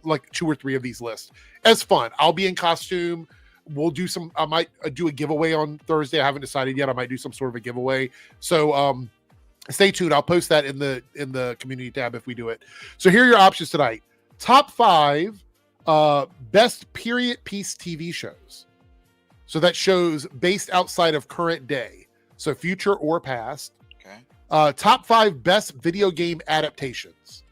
like 2 or 3 of these lists as fun. I'll be in costume. We'll do I might do a giveaway on Thursday. I haven't decided yet. I might do some sort of a giveaway. So stay tuned. I'll post that in the community tab if we do it. So here are your options tonight. Top 5 best period piece TV shows. So that shows based outside of current day. So future or past. Okay. Top 5 best video game adaptations.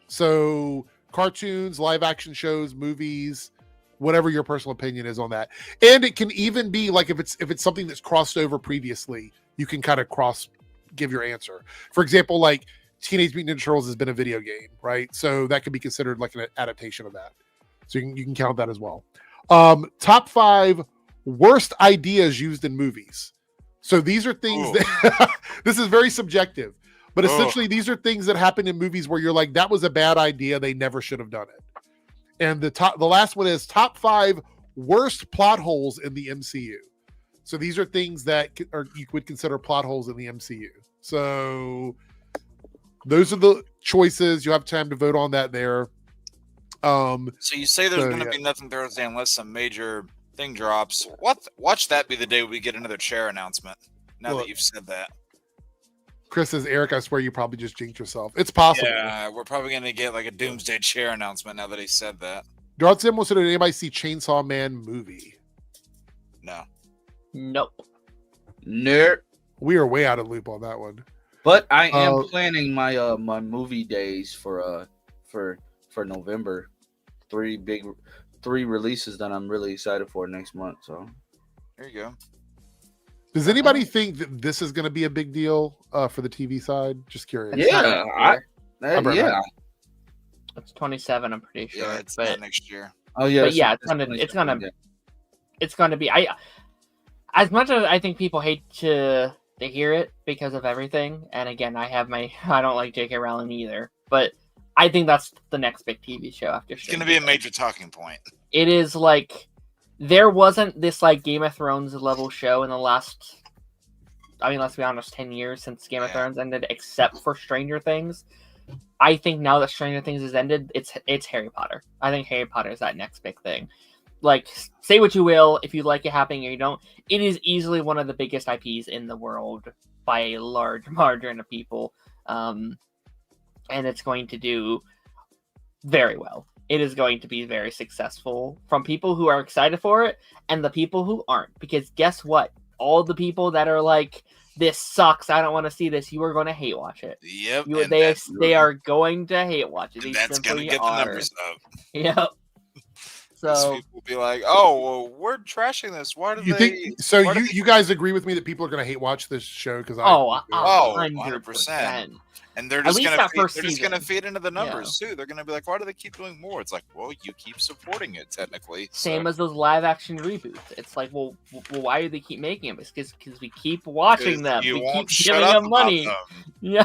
So cartoons, live action shows, movies, whatever your personal opinion is on that. And it can even be like if it's something that's crossed over previously, you can kind of give your answer. For example, like Teenage Mutant Ninja Turtles has been a video game, right? So that could be considered like an adaptation of that. So you can count that as well. Top 5 worst ideas used in movies. So these are things that this is very subjective, but essentially these are things that happen in movies where you're like, that was a bad idea. They never should have done it. And the last one is top 5 worst plot holes in the MCU. So these are things that you would consider plot holes in the MCU. So those are the choices. You have time to vote on that there. So you say there's going to be nothing Thursday unless some major thing drops. Watch that be the day we get another chair announcement. Now that you've said that. Chris says, Eric, I swear you probably just jinxed yourself. It's possible. Yeah, we're probably going to get like a doomsday chair announcement now that he said that. Dartsim wants to know, did anybody see Chainsaw Man movie? No. Nope. Nerd. We are way out of loop on that one. But I am planning my my movie days for November. 3 releases that I'm really excited for next month. So there you go. Does anybody think that this is going to be a big deal for the TV side? Just curious. Yeah, It's 27. I'm pretty sure. Yeah, it's not next year. Oh yeah, but yeah, it's gonna be. As much as I think people hate to hear it because of everything, and again, I don't like J.K. Rowling either, but I think that's the next big TV show after. It's gonna be a major talking point. It is like. There wasn't this like Game of Thrones level show in the last, let's be honest, 10 years since Game of Thrones ended, except for Stranger Things. I think now that Stranger Things has ended, it's Harry Potter. I think Harry Potter is that next big thing. Like, say what you will, if you like it happening or you don't, it is easily one of the biggest IPs in the world by a large margin of people. And it's going to do very well. It is going to be very successful from people who are excited for it and the people who aren't. Because guess what? All the people that are like, this sucks, I don't want to see this, you are going to hate watch it. Yep. They are going to hate watch it. That's going to get the numbers up. Yep. So people will be like, oh, well, we're trashing this. Why do you they... think so? You guys agree with me that people are going to hate watch this show? Because 100%. And they're just going to feed into the numbers too. They're going to be like, why do they keep doing more? It's like, well, you keep supporting it technically. Same as those live action reboots. It's like, well, why do they keep making them? It's because we keep watching them. We keep giving them money. Yeah.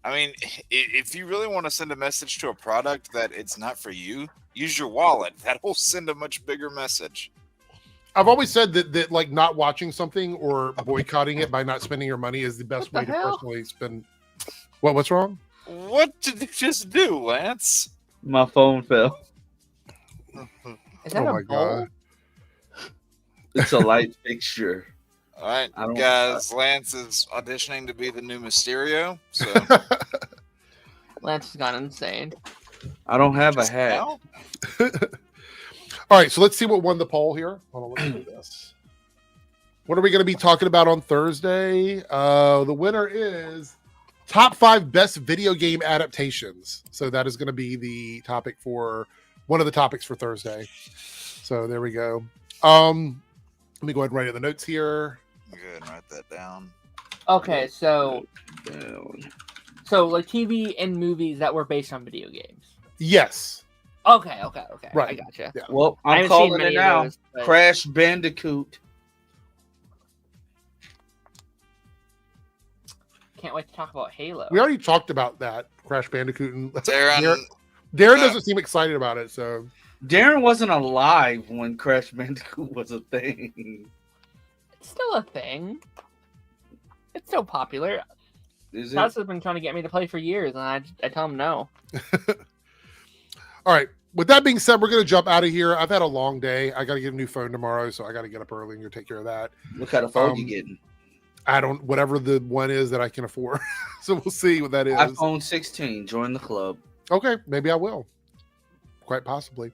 I mean, if you really want to send a message to a product that it's not for you, use your wallet. That will send a much bigger message. I've always said that like not watching something or boycotting it by not spending your money is the best way to personally spend. What's wrong? What did you just do, Lance? My phone fell. Is that my God. It's a light fixture. All right, guys. Lance is auditioning to be the new Mysterio. So Lance has gone insane. I don't have a hat. All right, so let's see what won the poll here. Hold on, let's do this. What are we going to be talking about on Thursday? The winner is top 5 best video game adaptations. So that is going to be the topic for one of the topics for Thursday. So there we go. Let me go ahead and write in the notes here. Go ahead and write that down. Okay, so like TV and movies that were based on video games. Yes. Okay. Right. I gotcha. Yeah. Well, I'm calling it now. Crash Bandicoot. Can't wait to talk about Halo. We already talked about that, Crash Bandicoot. And Darren doesn't seem excited about it, so... Darren wasn't alive when Crash Bandicoot was a thing. It's still a thing. It's still popular. Is Taz has been trying to get me to play for years, and I tell him no. All right. With that being said, we're going to jump out of here. I've had a long day. I got to get a new phone tomorrow, so I got to get up early and go take care of that. What kind of phone you getting? Whatever the one is that I can afford. So we'll see what that is. iPhone 16. Join the club. Okay. Maybe I will. Quite possibly.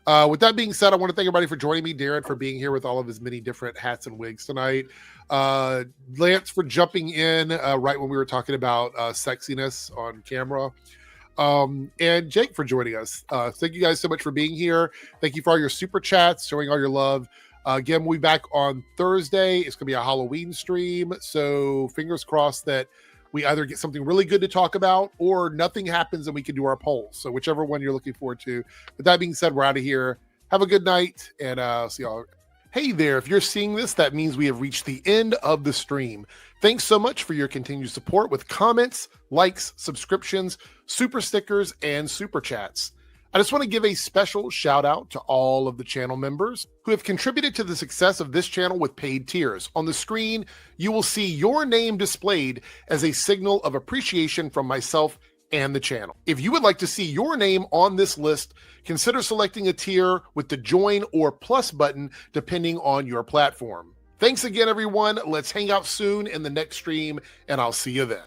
With that being said, I want to thank everybody for joining me, Darren for being here with all of his many different hats and wigs tonight. Lance for jumping in right when we were talking about sexiness on camera. And Jake for joining us. Thank you guys so much for being here. Thank you for all your super chats, showing all your love. Again, we'll be back on Thursday. It's going to be a Halloween stream. So fingers crossed that we either get something really good to talk about or nothing happens and we can do our polls. So whichever one you're looking forward to. With that being said, we're out of here. Have a good night and see y'all. Hey there, if you're seeing this, that means we have reached the end of the stream. Thanks so much for your continued support with comments, likes, subscriptions, super stickers, and super chats. I just want to give a special shout out to all of the channel members who have contributed to the success of this channel with paid tiers. On the screen, you will see your name displayed as a signal of appreciation from myself and the channel. If you would like to see your name on this list, consider selecting a tier with the join or plus button depending on your platform. Thanks again, everyone. Let's hang out soon in the next stream, and I'll see you then.